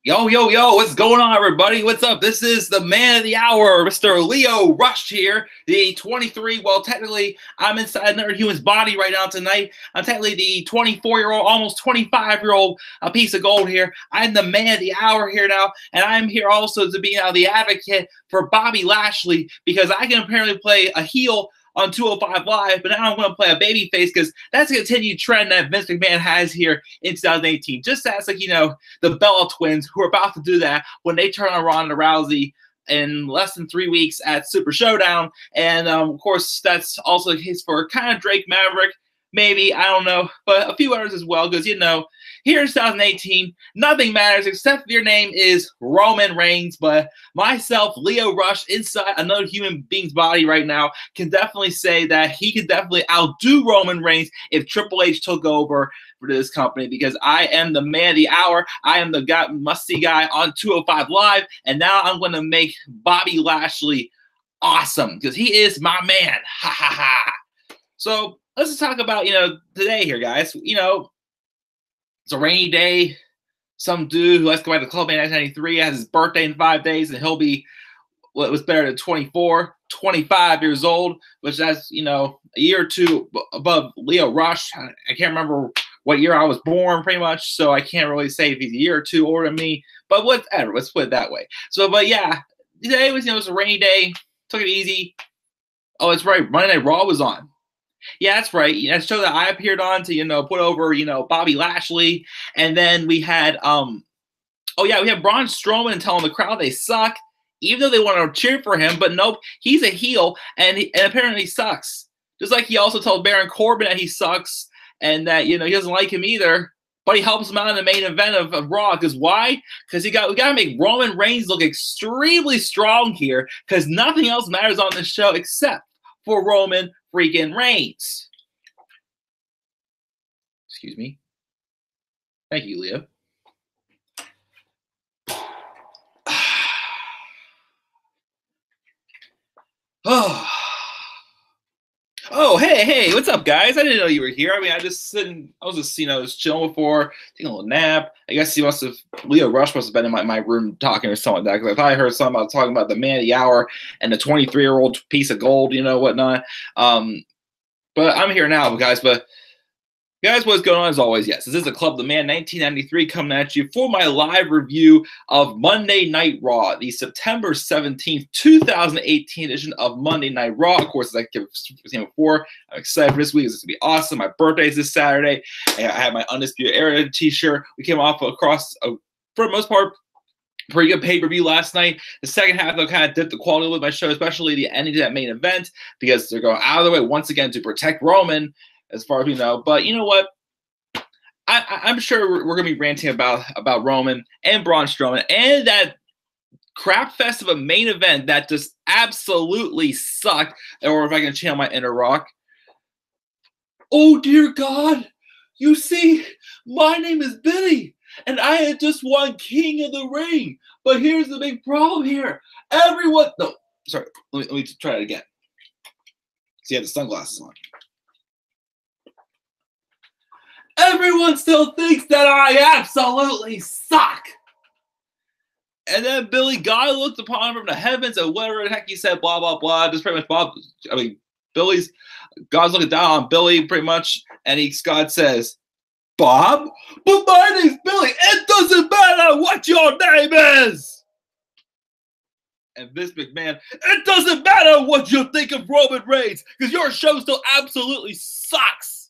Yo, yo, yo, what's going on, everybody? What's up? This is the man of the hour, Mr. Leo Rush here, the 23, well, technically, I'm inside another human's body right now tonight. I'm technically the 24-year-old, almost 25-year-old piece of gold here. I'm the man of the hour here now, and I'm here also to be now the advocate for Bobby Lashley, because I can apparently play a heel on 205 Live, but now I'm going to play a babyface because that's a continued trend that Vince McMahon has here in 2018. Just as, like, you know, the Bella twins who are about to do that when they turn on Ronda Rousey in less than 3 weeks at Super Showdown. And, of course, that's also the case for kind of Drake Maverick, maybe, I don't know, but a few others as well, because, you know, here in 2018, nothing matters except if your name is Roman Reigns. But myself, Leo Rush, inside another human being's body right now, can definitely say that he could definitely outdo Roman Reigns if Triple H took over for this company, because I am the man of the hour. I am the guy, must-see guy on 205 Live, and now I'm going to make Bobby Lashley awesome, because he is my man. Ha, ha, ha. So let's just talk about, you know, today here, guys. You know, it's a rainy day. Some dude who has to go back to Club in 1993 has his birthday in 5 days, and he'll be what was better than 24, 25 years old, which that's, you know, a year or two above Leo Rush. I can't remember what year I was born, pretty much, so I can't really say if he's a year or two older than me. But whatever, let's put it that way. So, but yeah, today was, you know, it was a rainy day. Took it easy. Oh, it's right. Monday Night Raw was on. Yeah, that's right. That show that I appeared on to, you know, put over, you know, Bobby Lashley. And then we had, oh yeah, we had Braun Strowman telling the crowd they suck, even though they want to cheer for him. But nope, he's a heel, and apparently he sucks. Just like he also told Baron Corbin that he sucks and that, you know, he doesn't like him either. But he helps him out in the main event of Raw. Because why? Because we got to make Roman Reigns look extremely strong here, because nothing else matters on this show except for Roman freaking Reigns. Excuse me. Thank you, Leo. Oh, hey, what's up, guys? I didn't know you were here. I mean, I was just, you know, just chilling before, taking a little nap. I guess Leo Rush must have been in my room talking or something like that, because I probably heard something about talking about the man of the hour and the 23-year-old piece of gold, you know, whatnot. But I'm here now, guys. But guys, what's going on as always? Yes, this is the Club the Man 1993 coming at you for my live review of Monday Night Raw, the September 17th, 2018 edition of Monday Night Raw. Of course, as I kept saying before, I'm excited for this week. It's going to be awesome. My birthday is this Saturday. I have my Undisputed Era t-shirt. We came off across, for the most part, pretty good pay-per-view last night. The second half, though, kind of dipped the quality of my show, especially the ending to that main event, because they're going out of the way once again to protect Roman, as far as we know. But you know what? I'm sure we're going to be ranting about Roman and Braun Strowman and that crap fest of a main event that just absolutely sucked. Or if I can channel my inner rock. Oh, dear God. You see, my name is Billy, and I had just won King of the Ring. But here's the big problem here. Everyone... No, sorry. Let me try it again. See, I had the sunglasses on. Everyone still thinks that I absolutely suck. And then Billy God looked upon him from the heavens and whatever the heck he said, blah, blah, blah. Just pretty much God's looking down on Billy pretty much. And God says, Bob? But my name's Billy. It doesn't matter what your name is. And Vince McMahon, it doesn't matter what you think of Roman Reigns, because your show still absolutely sucks.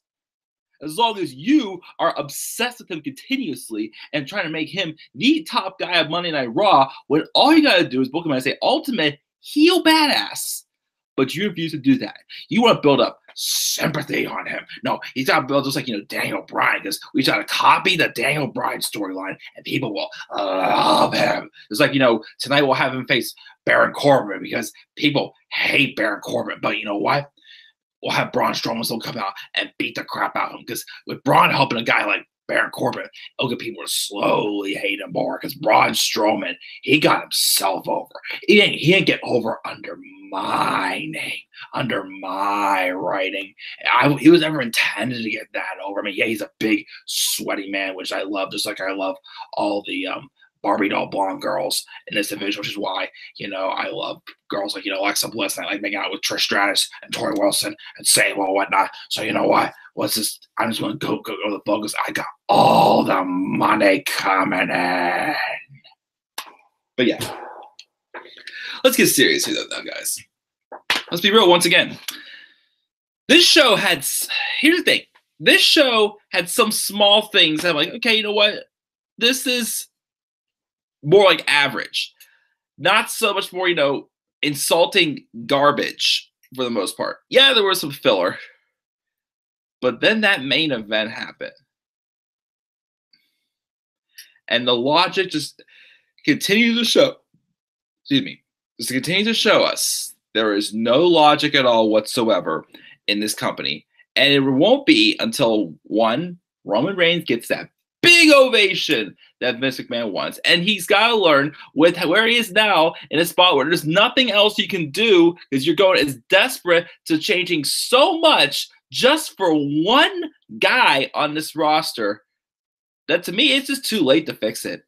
As long as you are obsessed with him continuously and trying to make him the top guy of Monday Night Raw, when all you got to do is book him and say, ultimate heel badass. But you refuse to do that. You want to build up sympathy on him. No, he's got to build just like, you know, Daniel Bryan, because we try to copy the Daniel Bryan storyline and people will love him. It's like, you know, tonight we'll have him face Baron Corbin because people hate Baron Corbin. But you know what? we'll have Braun Strowman still come out and beat the crap out of him. Because with Braun helping a guy like Baron Corbin, it'll get people to slowly hate him more. Because Braun Strowman, he got himself over. He didn't get over under my name, under my writing. He was never intended to get that over. I mean, yeah, he's a big, sweaty man, which I love, just like I love all the Barbie doll blonde girls in this division, which is why, I love girls like, Alexa Bliss, and I like making out with Trish Stratus and Tori Wilson and Sable and whatnot. So you know what? I'm just going to go to the focus. I got all the money coming in. But yeah, let's get serious here, though, guys. Let's be real once again. Here's the thing. This show had some small things that I'm like, okay, you know what? This is more like average. Not so much more, insulting garbage for the most part. Yeah, there was some filler. But then that main event happened. And the logic just continues to show. Just continue to show us there is no logic at all whatsoever in this company. And it won't be until, one, Roman Reigns gets that big ovation that Vince McMahon wants. And he's got to learn with where he is now in a spot where there's nothing else you can do because you're going as desperate to changing so much just for one guy on this roster that to me, it's just too late to fix it.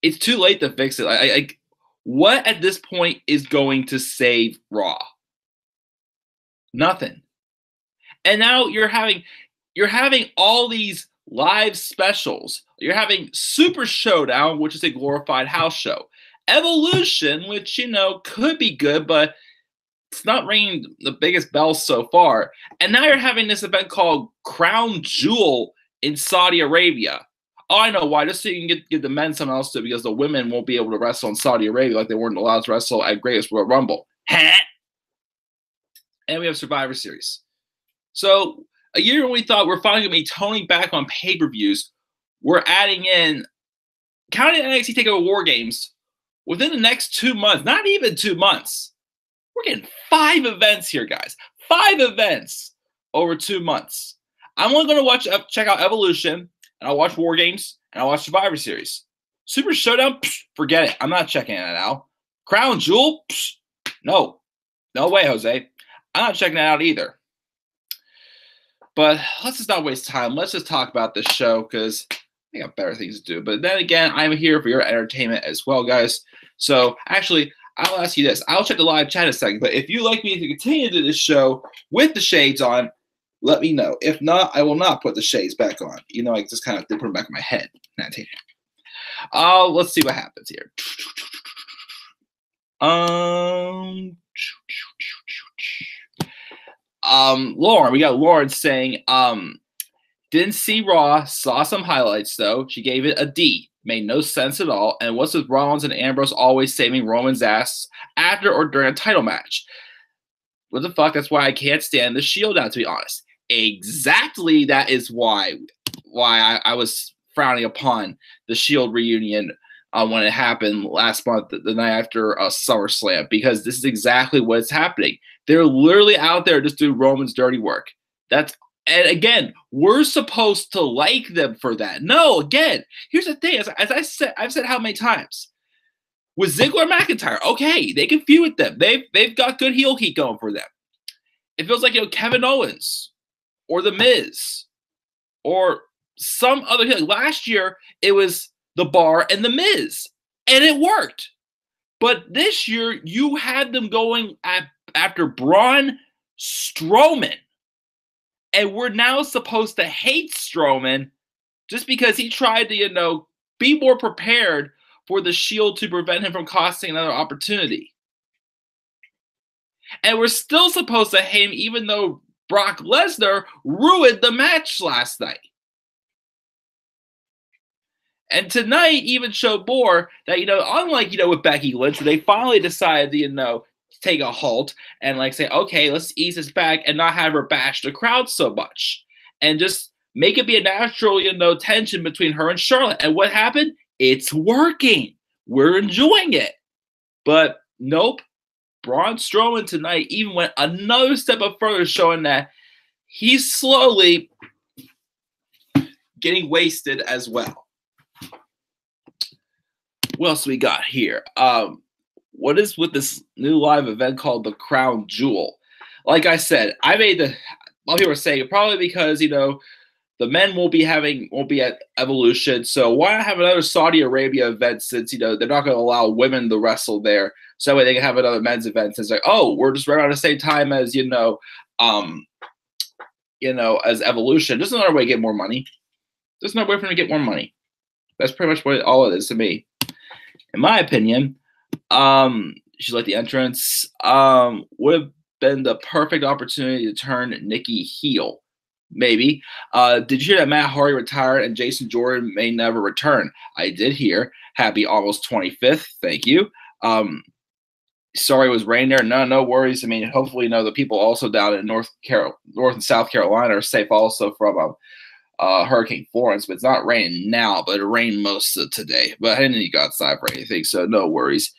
It's too late to fix it. What at this point is going to save Raw? Nothing. And now you're having all these live specials. You're having Super Showdown, which is a glorified house show. Evolution, which, could be good, but it's not ringing the biggest bells so far. And now you're having this event called Crown Jewel in Saudi Arabia. Oh, I know why. Just so you can give the men something else to do, because the women won't be able to wrestle in Saudi Arabia like they weren't allowed to wrestle at Greatest Royal Rumble. And we have Survivor Series. So a year when we thought we're finally going to be toning back on pay-per-views, we're adding in, counting NXT TakeOver War Games, within the next 2 months, not even 2 months, we're getting 5 events here, guys. 5 events over 2 months. I'm only going to check out Evolution, and I'll watch War Games, and I'll watch Survivor Series. Super Showdown, forget it. I'm not checking that out. Crown Jewel, no. No way, Jose. I'm not checking that out either. But let's just not waste time. Let's just talk about this show because I got better things to do. But then again, I'm here for your entertainment as well, guys. So actually, I'll ask you this. I'll check the live chat in a second. But if you'd like me to continue to do this show with the shades on, let me know. If not, I will not put the shades back on. I just kind of put them back in my head. Let's see what happens here. Lauren, we got Lauren saying, didn't see Raw, saw some highlights though. She gave it a D. Made no sense at all. And what's with Rollins and Ambrose always saving Roman's ass after or during a title match? What the fuck? That's why I can't stand the Shield now, to be honest. Exactly, that is why I was frowning upon the Shield reunion when it happened last month, the night after SummerSlam, because this is exactly what's happening. They're literally out there just doing Roman's dirty work. And again, we're supposed to like them for that. No, again, here's the thing. As I've said how many times, with Ziggler and McIntyre, okay, they can feud with them. They've got good heel heat going for them. It feels like Kevin Owens or The Miz or some other heel. Last year, it was The Bar and The Miz, and it worked. But this year, you had them going after Braun Strowman. And we're now supposed to hate Strowman just because he tried to, be more prepared for the Shield to prevent him from costing another opportunity. And we're still supposed to hate him even though Brock Lesnar ruined the match last night. And tonight even showed more that, unlike, with Becky Lynch, where they finally decided to, take a halt and say, okay, let's ease this back and not have her bash the crowd so much. And just make it be a natural, tension between her and Charlotte. And what happened? It's working. We're enjoying it. But nope. Braun Strowman tonight even went another step up further, showing that he's slowly getting wasted as well. What else we got here? What is with this new live event called the Crown Jewel? Like I said, a lot of people are saying probably because, you know, the men won't be at Evolution. So why not have another Saudi Arabia event, since, you know, they're not going to allow women to wrestle there. So that way they can have another men's event. It's like, oh, we're just right around the same time as, as Evolution. Just another way to get more money. Just another way for them to get more money. That's pretty much what all it is to me. In my opinion, she's like the entrance. Would have been the perfect opportunity to turn Nikki heel. Maybe. Did you hear that Matt Hardy retired and Jason Jordan may never return? I did hear. Happy almost 25th. Thank you. Sorry it was rain there. No worries. I mean, hopefully, you know, the people also down in North and South Carolina are safe also from Hurricane Florence. But it's not raining now, but it rained most of today. But I didn't go outside for anything, so no worries.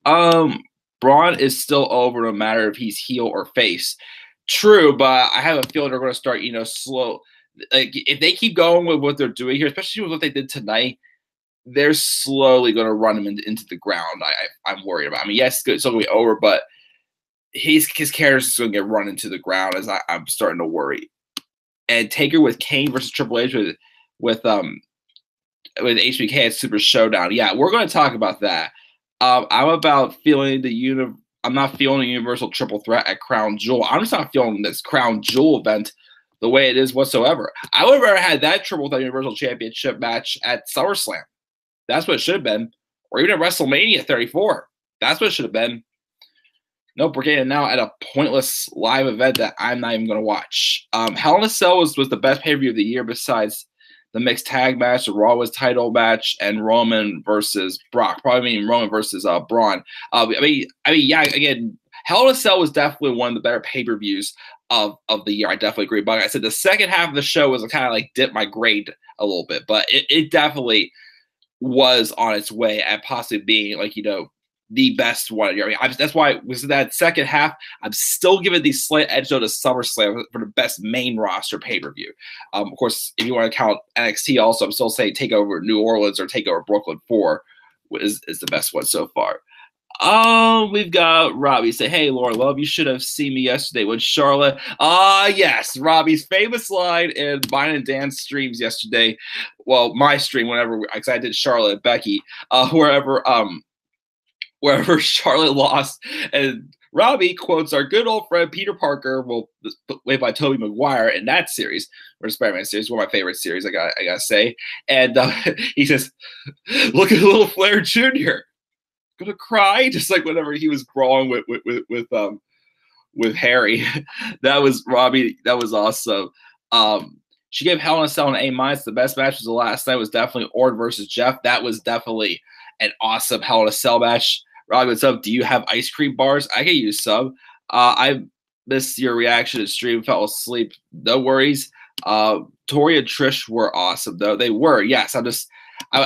Braun is still over no matter if he's heel or face. True, but I have a feeling they're going to start, you know, slow. Like, if they keep going with what they're doing here, especially with what they did tonight, they're slowly going to run him into the ground. I'm worried about. I mean, yes, it's still going to be over, but his character is going to get run into the ground, as I'm starting to worry. And Taker with Kane versus Triple H with HBK at Super Showdown. Yeah, we're going to talk about that. I'm not feeling the Universal Triple Threat at Crown Jewel. I'm just not feeling this Crown Jewel event the way it is whatsoever. I would have rather had that Triple Threat Universal Championship match at SummerSlam. That's what it should have been. Or even at WrestleMania 34. That's what it should have been. Nope, we're getting now at a pointless live event that I'm not even going to watch. Hell in a Cell was the best pay-per-view of the year besides the mixed tag match, the Raw was title match, and Roman versus Brock. Probably mean Roman versus Braun. Yeah, again, Hell in a Cell was definitely one of the better pay-per-views of the year. I definitely agree. But like I said, the second half of the show was kind of like dipped my grade a little bit. But it definitely was on its way at possibly being, like, you know, the best one. I mean, that's why with that second half, I'm still giving the slight edge to SummerSlam for the best main roster pay-per-view. Of course, if you want to count NXT also, I'm still saying TakeOver New Orleans or TakeOver Brooklyn 4 is the best one so far. We've got Robbie say, hey, Laura Love, you should have seen me yesterday with Charlotte. Yes, Robbie's famous line in mine and Dan's streams yesterday. Well, my stream, because I did Charlotte and Becky, wherever Charlotte lost. And Robbie quotes our good old friend Peter Parker, played by Tobey Maguire in that series, or the Spider-Man series, one of my favorite series, I gotta say. And he says, look at little Flair Jr. Gonna cry, just like whenever he was brawling with Harry. That was Robbie. That was awesome. She gave Hell in a Cell an A-. The best match was the last night was definitely Orton versus Jeff. That was definitely an awesome Hell in a Cell match. Robbie, what's up? Do you have ice cream bars? I can use some. I missed your reaction to stream. Fell asleep. No worries. Tori and Trish were awesome, though. They were. Yes. I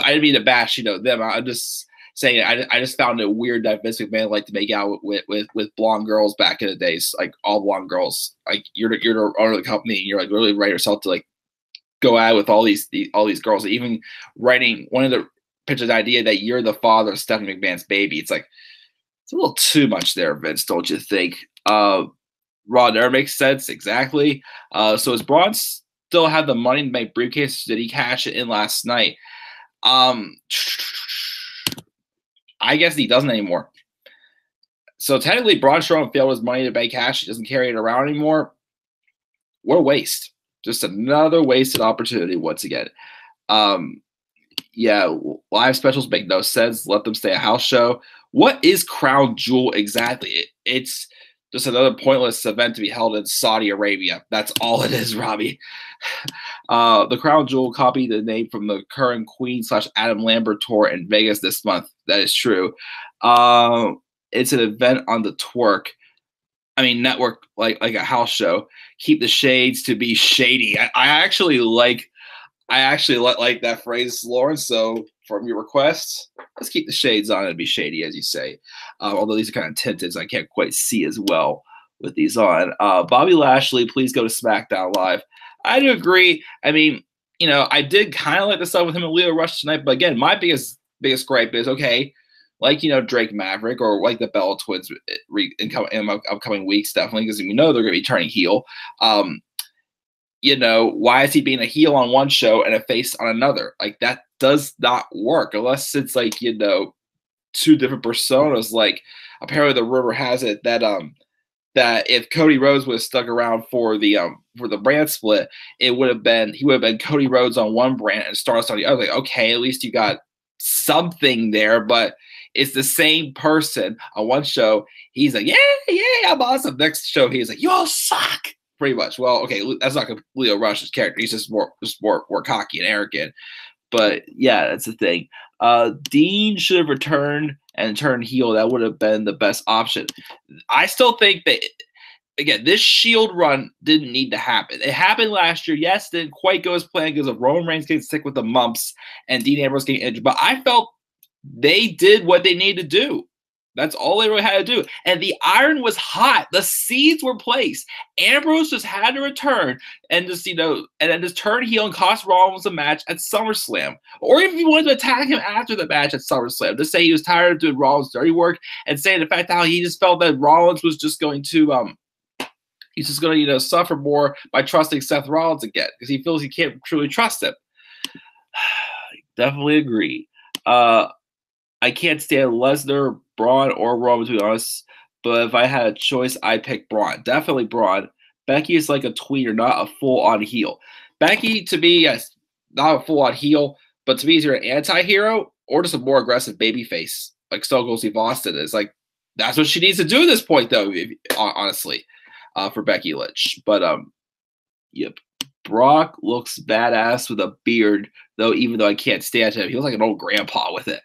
didn't mean to bash, them. I'm just saying I just found it weird that Vince McMahon liked to make out with blonde girls back in the days, like all blonde girls. Like you're the owner of the company, and you're like really ready yourself to like go out with all these girls. Even writing one of the pitches the idea that you're the father of Stephanie McMahon's baby. It's like it's a little too much there, Vince, don't you think? Raw never makes sense exactly. So does Braun still have the money to make briefcases? Did he cash it in last night? I guess he doesn't anymore. So technically, Braun Strowman failed his money to bank cash. He doesn't carry it around anymore. What a waste. Just another wasted opportunity once again. Yeah, live specials make no sense. Let them stay a house show. What is Crown Jewel exactly? It's just another pointless event to be held in Saudi Arabia. That's all it is, Robbie. The Crown Jewel copied the name from the current Queen / Adam Lambert tour in Vegas this month. That is true. It's an event on the network, like a house show. Keep the shades to be shady. I actually like that phrase, Lawrence. So from your requests. Let's keep the shades on and be shady, as you say. Although these are kind of tinted, so I can't quite see as well with these on. Bobby Lashley, please go to SmackDown Live. I do agree. I mean, you know, I did kind of like the stuff with him and Leo Rush tonight, but again, my biggest gripe is, okay, like, you know, Drake Maverick or like the Bella Twins in upcoming weeks, definitely, because we know they're going to be turning heel. You know, why is he being a heel on one show and a face on another? Like, that does not work unless it's like, you know, two different personas. Like, apparently the rumor has it that that if Cody Rhodes would have stuck around for the brand split, he would have been Cody Rhodes on one brand and Stardust on the other. Like, okay, at least you got something there, but it's the same person on one show. He's like, yeah, I'm awesome. Next show, he's like, you all suck, pretty much. Well, okay, that's not Leo Rush's character. He's just more cocky and arrogant. But yeah, that's the thing. Dean should have returned and turned heel. That would have been the best option. I still think that, again, this Shield run didn't need to happen. It happened last year. Yes, it didn't quite go as planned because of Roman Reigns getting sick with the mumps and Dean Ambrose getting injured. But I felt they did what they needed to do. That's all they really had to do. And the iron was hot. The seeds were placed. Ambrose just had to return and just, you know, and then just turn heel and cost Rollins a match at SummerSlam. Or if you wanted to attack him after the match at SummerSlam, just say he was tired of doing Rollins' dirty work and say the fact how he just felt that Rollins was just going to, he's just going to, you know, suffer more by trusting Seth Rollins again because he feels he can't truly trust him. Definitely agree. I can't stand Lesnar, Braun, or Roman, to be honest. But if I had a choice, I'd pick Braun. Definitely Braun. Becky is like a tweener, not a full-on heel. Becky, to me, yes, not a full-on heel, but to me, is either an anti-hero or just a more aggressive babyface, like Stone Cold Steve Austin is. Like, that's what she needs to do at this point, though, honestly, for Becky Lynch. But, yep. Brock looks badass with a beard, though, even though I can't stand him. He looks like an old grandpa with it.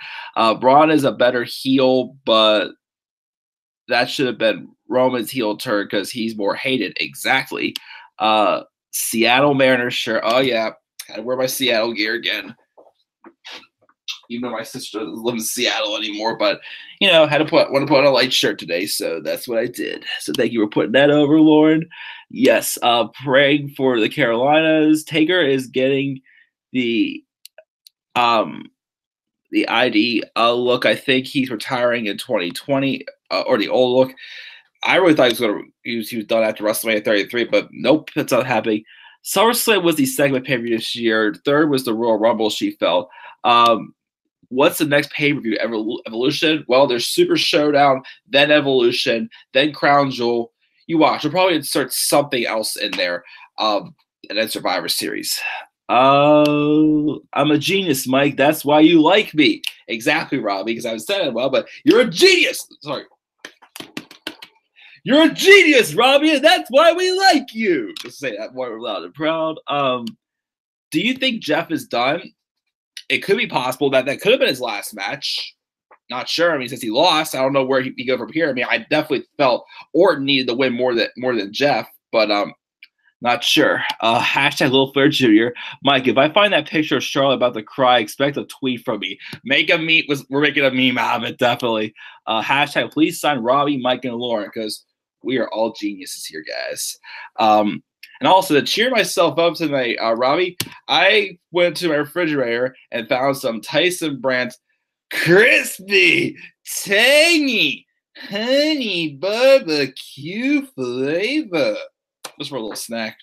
Braun is a better heel, but that should have been Roman's heel turn because he's more hated. Exactly. Seattle Mariners shirt. Oh, yeah. Gotta wear my Seattle gear again. Even though my sister doesn't live in Seattle anymore, but, you know, want to put on a light shirt today, so that's what I did. So thank you for putting that over, Lauren. Yes, praying for the Carolinas. Taker is getting the ID look. I think he's retiring in 2020, or the old look. I really thought he was done after WrestleMania 33, but nope, that's not happening. SummerSlam was the segment pay-per-view this year. Third was the Royal Rumble. She felt. What's the next pay-per-view? Evolution? Well, there's Super Showdown, then Evolution, then Crown Jewel. You watch. We'll probably insert something else in there, and then Survivor Series. I'm a genius, Mike. That's why you like me. Exactly, Robbie, because I was saying it well, but you're a genius. Sorry. You're a genius, Robbie, and that's why we like you. Just say that more loud and proud. Do you think Jeff is done? It could be possible that could have been his last match. Not sure. I mean, since he lost, I don't know where he go from here. I mean, I definitely felt Orton needed to win more than Jeff, but not sure. Hashtag Little Flair Jr. Mike, if I find that picture of Charlotte about to cry, expect a tweet from me. We're making a meme out of it, definitely. Hashtag please sign Robbie, Mike, and Lauren because we are all geniuses here, guys. And also, to cheer myself up tonight, Robbie, I went to my refrigerator and found some Tyson brand crispy, tangy, honey barbecue flavor. Just for a little snack,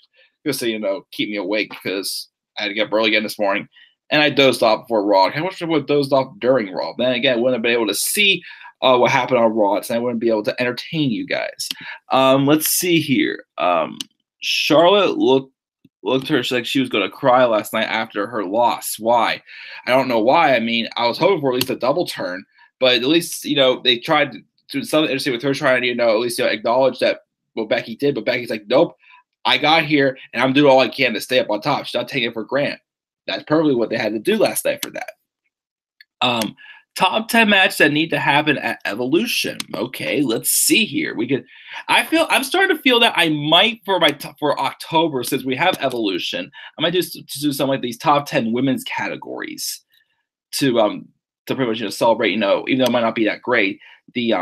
just so you know, keep me awake because I had to get up early again this morning. And I dozed off before Raw. I wish I would have dozed off during Raw. Then again, I wouldn't have been able to see what happened on Raw, and I wouldn't be able to entertain you guys. Let's see here. Charlotte looked her like she was going to cry last night after her loss. Why? I don't know why. I mean, I was hoping for at least a double turn, but at least, you know, they tried to do something interesting with her trying to, you know, at least, you know, acknowledge that what Becky did. But Becky's like, nope, I got here and I'm doing all I can to stay up on top. She's not taking it for granted. That's perfectly what they had to do last night for that. Top 10 matches that need to happen at Evolution. Okay, let's see here. I'm starting to feel that I might for October, since we have Evolution, I might just do something like these top 10 women's categories. to pretty much celebrate, even though it might not be that great, the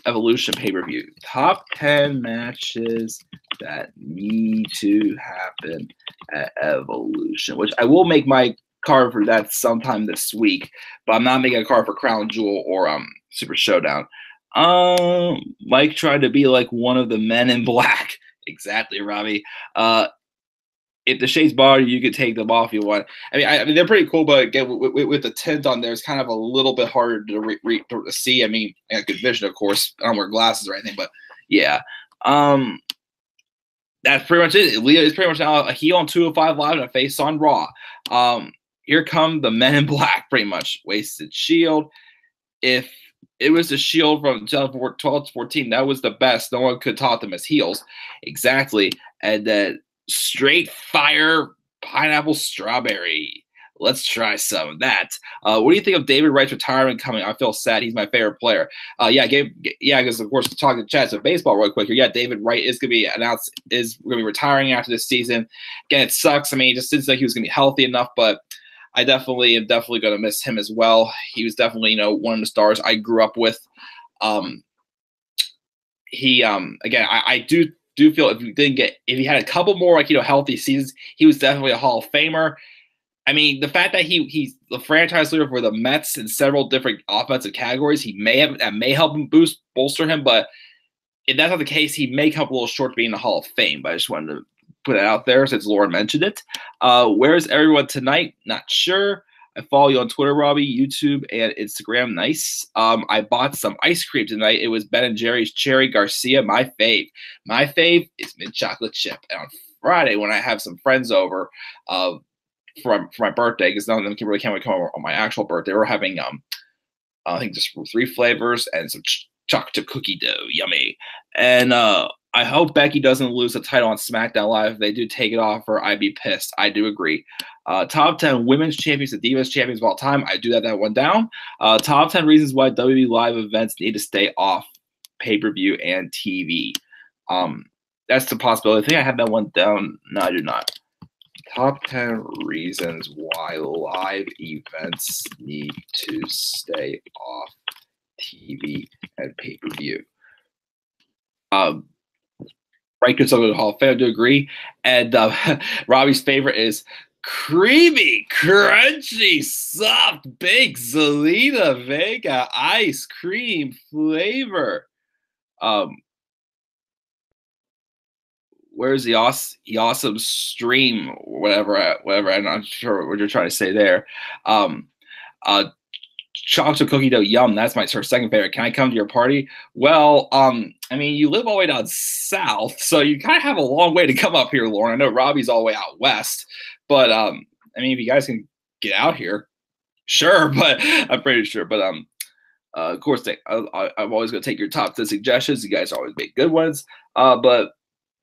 Evolution pay-per-view. Top 10 matches that need to happen at Evolution, which I will make my card for that sometime this week, but I'm not making a card for Crown Jewel or Super Showdown. Mike tried to be like one of the men in black. Exactly, Robbie. If the shades bother you, could take them off if you want. I mean, they're pretty cool, but again, with the tint on there, it's kind of a little bit harder to see. I mean, I got good vision, of course. I don't wear glasses or anything, but yeah. That's pretty much it. Leo is pretty much now a heel on 205 Live and a face on Raw. Here come the men in black, pretty much. Wasted Shield. If it was the Shield from 2012 to 14, that was the best. No one could taunt them as heels. Exactly. And then Straight Fire Pineapple Strawberry. Let's try some of that. What do you think of David Wright's retirement coming? I feel sad. He's my favorite player. Because of course, talking to Chad of baseball real quick here. Yeah, David Wright is going to be announced, is going to be retiring after this season. Again, it sucks. I mean, it just seems like he was going to be healthy enough, but I definitely am going to miss him as well. He was definitely, one of the stars I grew up with. Again, I do feel if he had a couple more healthy seasons, he was definitely a Hall of Famer. I mean, the fact that he's the franchise leader for the Mets in several different offensive categories, that may help him bolster him. But if that's not the case, he may come up a little short being in the Hall of Fame. But I just wanted to put it out there since Lauren mentioned it. Where's everyone tonight? Not sure. I follow you on Twitter, Robbie, YouTube, and Instagram. Nice. I bought some ice cream tonight. It was Ben & Jerry's Cherry Garcia, my fave. My fave is mint chocolate chip. And on Friday, when I have some friends over for my birthday, because none of them can't come over on my actual birthday, we're having I think just 3 flavors and some chocolate cookie dough. Yummy. And I hope Becky doesn't lose the title on SmackDown Live. If they do take it off her, I'd be pissed. I do agree. Top 10 women's champions and divas champions of all time. I do have that one down. Top 10 reasons why WWE live events need to stay off pay-per-view and TV. That's the possibility. I think I have that one down. No, I do not. Top 10 reasons why live events need to stay off TV and pay-per-view. Right, because of the Hall of Fame, I do agree. And Robbie's favorite is creamy, crunchy, soft, baked Zelina Vega ice cream flavor. Where's the awesome stream? Whatever. I'm not sure what you're trying to say there. Chocolate cookie dough, yum. That's my second favorite. Can I come to your party? Well, I mean, you live all the way down south, so you kind of have a long way to come up here, Lauren. I know Robbie's all the way out west, but I mean, if you guys can get out here, sure. But I'm pretty sure. But of course, I'm always going to take your top 10 suggestions. You guys always make good ones. But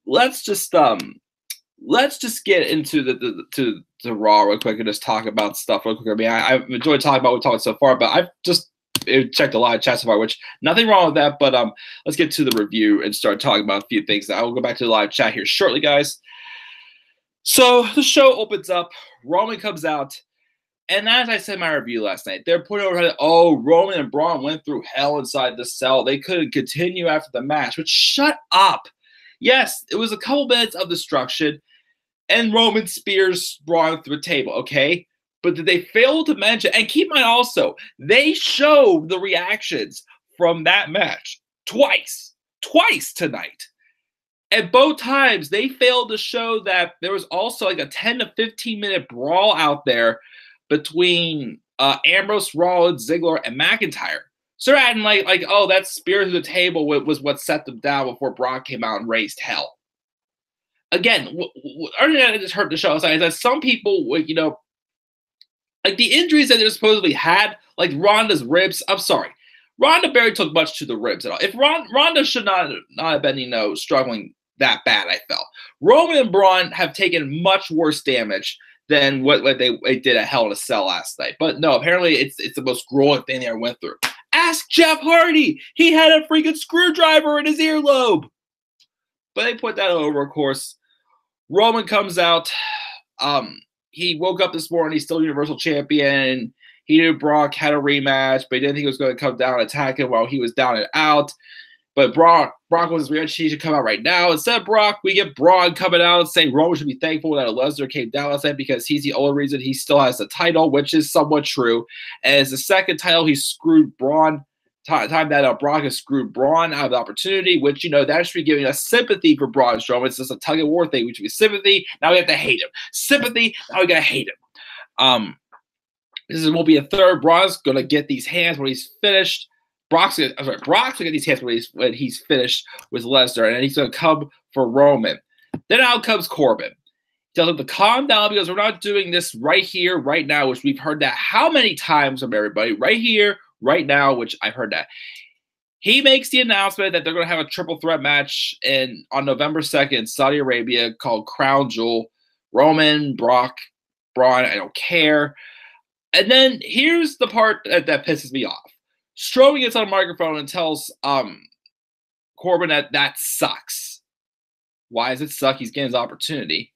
let's just get into the Raw real quick and just talk about stuff real quick. I mean, I've enjoyed talking about what we've talked so far, but I've just checked a live chat so far, which nothing wrong with that. But let's get to the review and start talking about a few things. I will go back to the live chat here shortly, guys. So the show opens up. Roman comes out. And as I said in my review last night, they're putting over, Roman and Braun went through hell inside the cell. They couldn't continue after the match. But shut up. Yes, it was a couple minutes of destruction. And Roman spears Braun through the table, okay? But did they fail to mention, and keep in mind also, they showed the reactions from that match twice tonight. And both times, they failed to show that there was also like a 10 to 15-minute brawl out there between Ambrose, Rollins, Ziggler, and McIntyre. So they're acting like, oh, that spear through the table was what set them down before Brock came out and raised hell. Again, I just heard the show is that some people, like the injuries that they supposedly had, like Ronda's ribs. I'm sorry, Ronda barely took much to the ribs at all. If Ronda should not have been, struggling that bad, I felt. Roman and Braun have taken much worse damage than what they did at Hell in a Cell last night. But no, apparently it's the most grueling thing they ever went through. Ask Jeff Hardy. He had a freaking screwdriver in his earlobe. But they put that over, of course. Roman comes out. He woke up this morning. He's still Universal Champion. He knew Brock had a rematch, but he didn't think he was going to come down and attack him while he was down and out. But Brock was his reaction. He should come out right now. Instead of Brock, we get Braun coming out saying Roman should be thankful that Lesnar came down last night because he's the only reason he still has the title, which is somewhat true. And as the second title, he screwed Braun. Time that Brock has screwed Braun out of the opportunity, which, you know, that should be giving us sympathy for Braun Strowman. It's just a tug of war thing. We should be sympathy. Now we have to hate him. Sympathy. Now we got to hate him. This will be a third. Braun's going to get these hands when he's finished. Brock's going to get these hands when he's finished with Lesnar, and then he's going to come for Roman. Then out comes Corbin. He tells him to calm down because we're not doing this right here, right now, which we've heard that how many times from everybody? Right here, right now, which I've heard that. He makes the announcement that they're going to have a triple threat match on November 2nd in Saudi Arabia called Crown Jewel. Roman, Brock, Braun, I don't care. And then here's the part that pisses me off. Strowman gets on a microphone and tells Corbin that sucks. Why does it suck? He's getting his opportunity.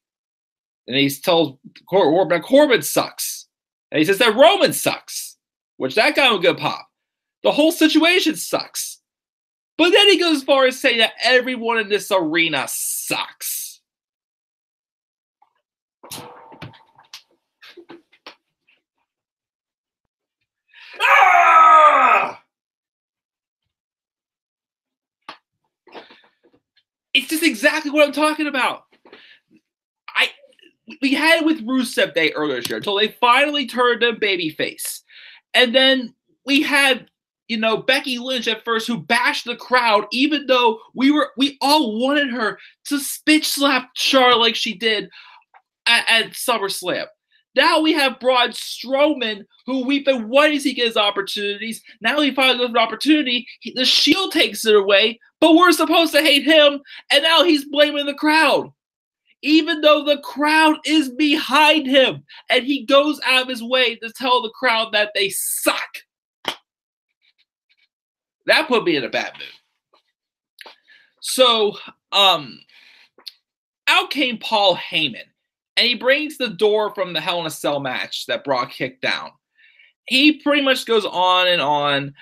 And he tells Corbin that Corbin sucks. And he says that Roman sucks, which that guy would get pop. The whole situation sucks. But then he goes as far as saying that everyone in this arena sucks. Ah! It's just exactly what I'm talking about. We had it with Rusev Day earlier this year until they finally turned him babyface. And then we had, you know, Becky Lynch at first who bashed the crowd, even though we all wanted her to bitch slap Charlotte like she did at SummerSlam. Now we have Braun Strowman, who we've been wanting to get his opportunities. Now he finally gets an opportunity. The Shield takes it away, but we're supposed to hate him, and now he's blaming the crowd. Even though the crowd is behind him, and he goes out of his way to tell the crowd that they suck. That put me in a bad mood. So, out came Paul Heyman, and he brings the door from the Hell in a Cell match that Brock kicked down. He pretty much goes on and on,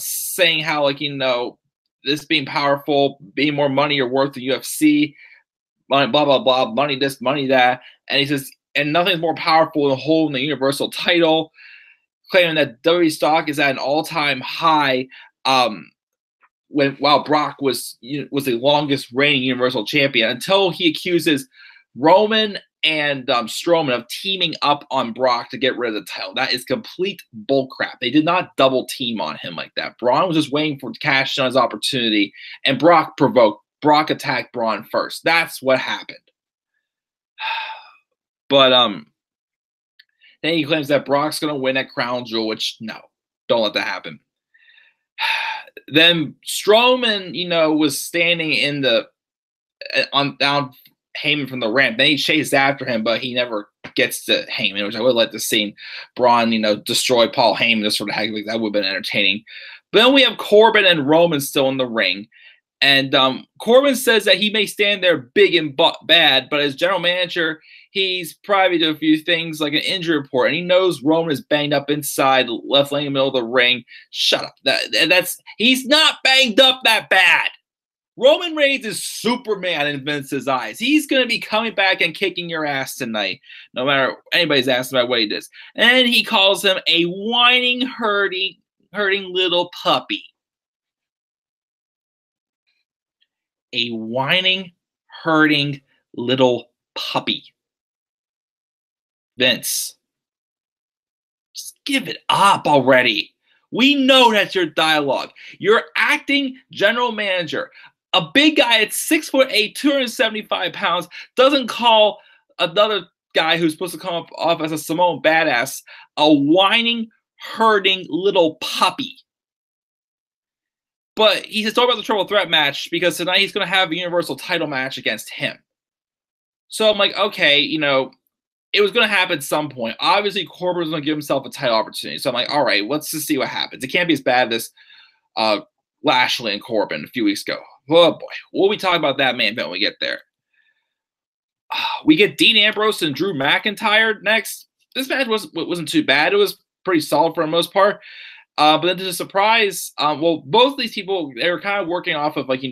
saying how, like, you know, this being powerful, being more money you're worth than UFC, blah, blah, blah, money this, money that. And he says, and nothing's more powerful than holding the Universal title, claiming that WWE stock is at an all-time high while Brock was the longest reigning Universal champion, until he accuses Roman and Strowman of teaming up on Brock to get rid of the title. That is complete bullcrap. They did not double team on him like that. Braun was just waiting for cash on his opportunity, and Brock attacked Braun first. That's what happened. But then he claims that Brock's going to win at Crown Jewel, which, no, don't let that happen. Then Strowman, you know, was standing in down Heyman from the ramp. Then he chased after him, but he never gets to Heyman, which I would like to see Braun, you know, destroy Paul Heyman just for the heck of it. That would have been entertaining. But then we have Corbin and Roman still in the ring. And Corbin says that he may stand there big and bad, but as general manager, he's privy to a few things like an injury report, and he knows Roman is banged up inside, left laying in the middle of the ring. Shut up. He's not banged up that bad. Roman Reigns is Superman in Vince's eyes. He's going to be coming back and kicking your ass tonight, no matter anybody's asking about what he does. And he calls him a whining, hurting little puppy. A whining, hurting little puppy. Vince, just give it up already. We know that's your dialogue. You're acting general manager. A big guy at 6'8", 275 pounds, doesn't call another guy who's supposed to come off as a Samoan badass a whining, hurting little puppy. But he's talking about the triple threat match because tonight he's going to have a Universal title match against him. So I'm like, okay, you know, it was going to happen at some point. Obviously, Corbin was going to give himself a title opportunity. So I'm like, all right, let's just see what happens. It can't be as bad as Lashley and Corbin a few weeks ago. Oh, boy. We'll be talking about that main event when we get there. We get Dean Ambrose and Drew McIntyre next. This match wasn't too bad. It was pretty solid for the most part. But then to the surprise, well, both these people, they were kind of working off of like,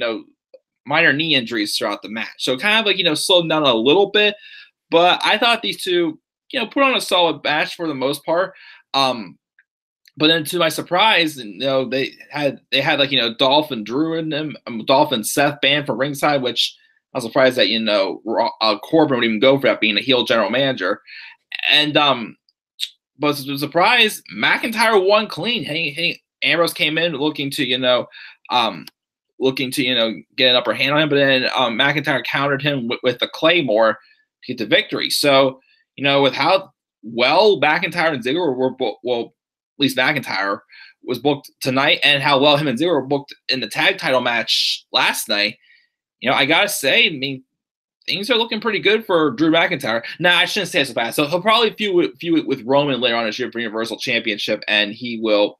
minor knee injuries throughout the match. So kind of like, slowed them down a little bit. But I thought these two, put on a solid match for the most part. But then to my surprise, they had like, Dolph and Drew in them, Dolph and Seth banned from ringside, which I was surprised that, Corbin would even go for that being a heel general manager. And, but to the surprise, McIntyre won clean. Ambrose came in looking to, get an upper hand on him, but then McIntyre countered him with the Claymore to get the victory. So, with how well McIntyre and Ziggler were well, at least McIntyre was booked tonight, and how well him and Ziggler were booked in the tag title match last night, I gotta say, I mean, things are looking pretty good for Drew McIntyre. Now, I shouldn't say it so fast. So he'll probably feud with Roman later on this year for Universal Championship, and he will,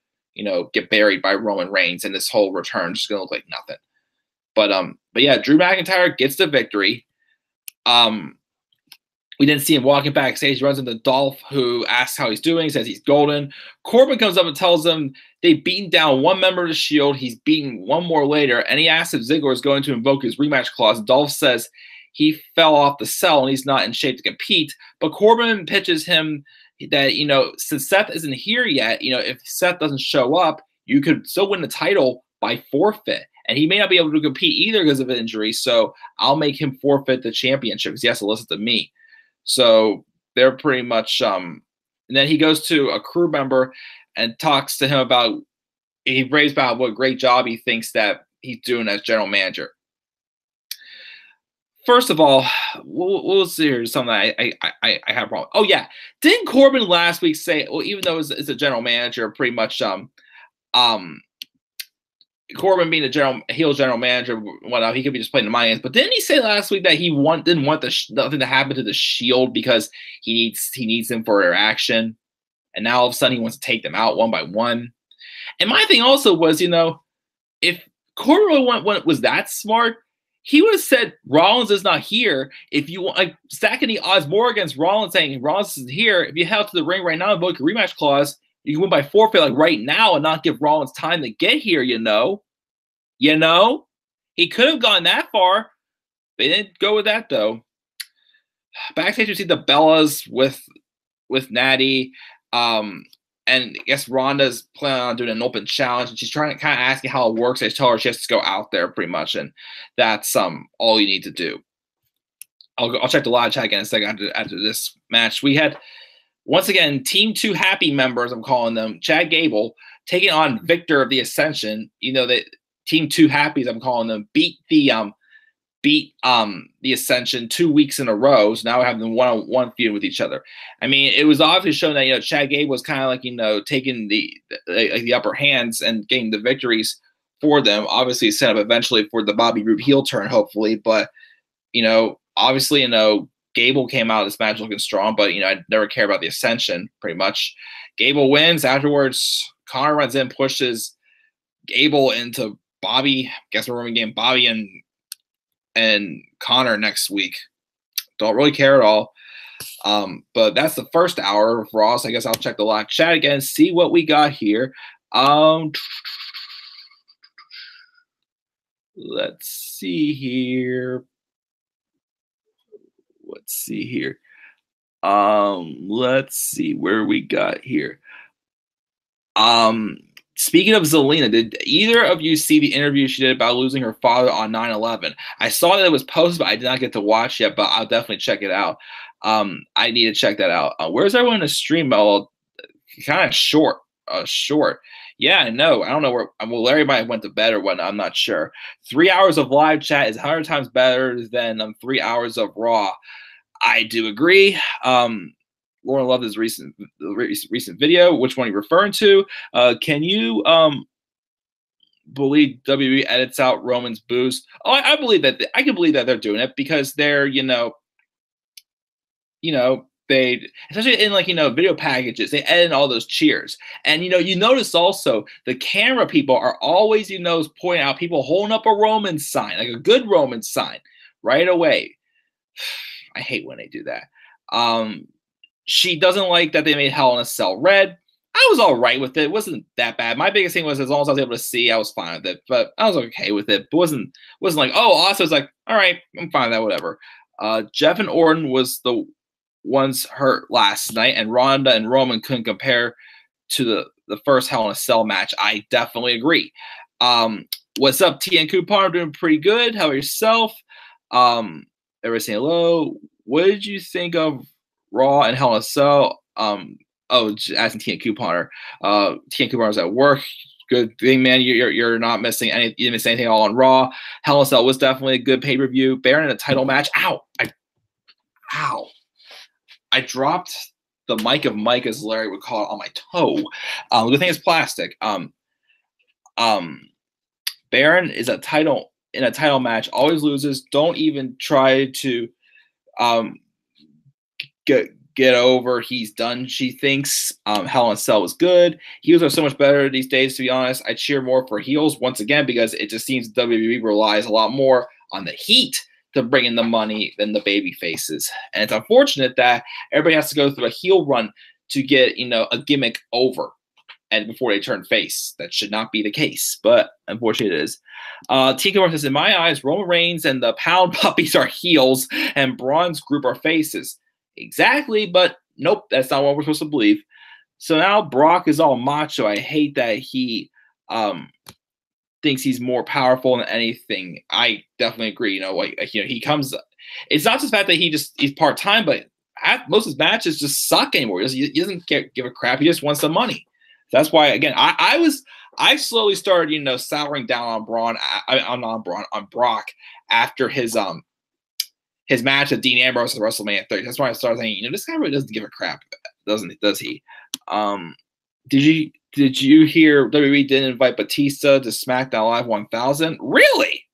get buried by Roman Reigns, and this whole return is just gonna look like nothing. But yeah, Drew McIntyre gets the victory. We didn't see him walking backstage. He runs into Dolph, who asks how he's doing, says he's golden. Corbin comes up and tells him they've beaten down one member of the Shield. He's beaten one more later, and he asks if Ziggler is going to invoke his rematch clause. Dolph says he fell off the cell and he's not in shape to compete. But Corbin pitches him that, since Seth isn't here yet, if Seth doesn't show up, you could still win the title by forfeit. And he may not be able to compete either because of injury, so I'll make him forfeit the championship because he has to listen to me. So they're pretty much and then he goes to a crew member and talks to him about, he raves about what a great job he thinks that he's doing as general manager. First of all, we'll see here something I have a problem. Oh yeah, didn't Corbin last week say, well, even though it's a general manager, pretty much Corbin being a heel general manager, whatnot, he could be just playing the mind. But didn't he say last week that he didn't want nothing to happen to the Shield because he needs them for their action, and now all of a sudden he wants to take them out one by one? And my thing also was, if Corbin was that smart, he would have said Rollins is not here. If you want, like, stacking the odds more against Rollins, saying Rollins is here, if you head out to the ring right now and invoke a rematch clause, you can win by forfeit, like right now, and not give Rollins time to get here. He could have gone that far. They didn't go with that though. Backstage, we see the Bellas with Natty, and I guess Ronda's planning on doing an open challenge, and she's trying to kind of asking how it works. They tell her she has to go out there pretty much, and that's all you need to do. I'll check the live chat again in a second after this match. We had, once again, Team 2 Happy members, I'm calling them, Chad Gable, taking on Victor of the Ascension. That Team 2 Happies, I'm calling them, beat the Ascension 2 weeks in a row. So now we have them one-on-one feud with each other. I mean, it was obviously shown that, Chad Gable was kind of like, taking the upper hands and getting the victories for them. Obviously set up eventually for the Bobby Roode heel turn, hopefully. But, obviously, Gable came out of this match looking strong, but, I never care about the Ascension, pretty much. Gable wins. Afterwards, Connor runs in, pushes Gable into Bobby. Guess we're going to get Bobby and Connor next week. Don't really care at all. But that's the first hour of Raw, so I guess I'll check the live chat again, see what we got here. Let's see here. Let's see where we got here. Speaking of Zelina, did either of you see the interview she did about losing her father on 9/11? I saw that it was posted, but I did not get to watch yet, but I'll definitely check it out. I need to check that out. Where's everyone in the stream? Kind of short. Yeah, I know. I don't know where. Well, Larry might have went to bed or whatnot. I'm not sure. 3 hours of live chat is 100 times better than 3 hours of Raw. I do agree. Lauren loved his recent video. Which one are you referring to? Can you believe WWE edits out Roman's boos? Oh, I believe that. I can believe that they're doing it because they're, they, especially in video packages, they edit all those cheers. And, you notice also the camera people are always, pointing out people holding up a Roman sign, like a good Roman sign right away. I hate when they do that. She doesn't like that they made Hell in a Cell red. I was all right with it. It wasn't that bad. My biggest thing was as long as I was able to see, I was fine with it. But I was okay with it. But wasn't like, oh, awesome. It's like, all right, I'm fine with that, whatever. Jeff and Orton was the ones hurt last night, and Ronda and Roman couldn't compare to the first Hell in a Cell match. I definitely agree. What's up, T and Coupon? Doing pretty good. How about yourself? Everybody saying hello. What did you think of Raw and Hell in a Cell? Asking T and Couponer. T and Couponer's at work. Good thing, man. You're not missing any. You didn't miss anything all on Raw. Hell in a Cell was definitely a good pay per view. Baron in a title match. Ow! I dropped the mic of Mike, as Larry would call it, on my toe. The good thing is plastic. Baron is in a title match. Always loses. Don't even try to get over. He's done, she thinks. Hell in a Cell was good. Heels are so much better these days, to be honest. I cheer more for heels once again because it just seems WWE relies a lot more on the heat to bring in the money than the baby faces. And it's unfortunate that everybody has to go through a heel run to get, a gimmick over and before they turn face. That should not be the case, but unfortunately it is. Tika says, in my eyes, Roman Reigns and the Pound Puppies are heels and Braun's group are faces. Exactly, but nope, that's not what we're supposed to believe. So now Brock is all macho. I hate that he thinks he's more powerful than anything. I definitely agree. He comes. It's not just the fact that he's part-time, but most of his matches just suck anymore. He doesn't give a crap. He just wants the money. That's why, again, I slowly started, souring down on Brock after his match with Dean Ambrose at WrestleMania 30. That's why I started thinking, this guy really doesn't give a crap, does he? Did you hear WWE didn't invite Batista to SmackDown Live 1000? Really?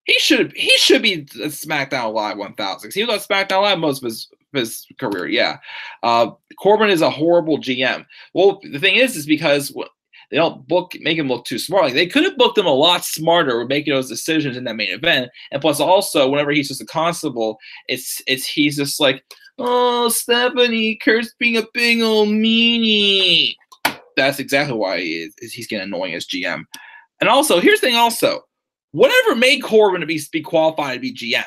He should be at SmackDown Live 1000. He was on SmackDown Live most of his career. Yeah. Corbin is a horrible GM. Well, the thing is because they don't make him look too smart. Like, they could have booked him a lot smarter with making those decisions in that main event. And plus, also, whenever he's just a constable, he's just like, oh, Stephanie, Kurt's being a big old meanie. That's exactly why he's getting annoying as GM. And also, here's the thing. Also, whatever made Corbin to be qualified to be GM?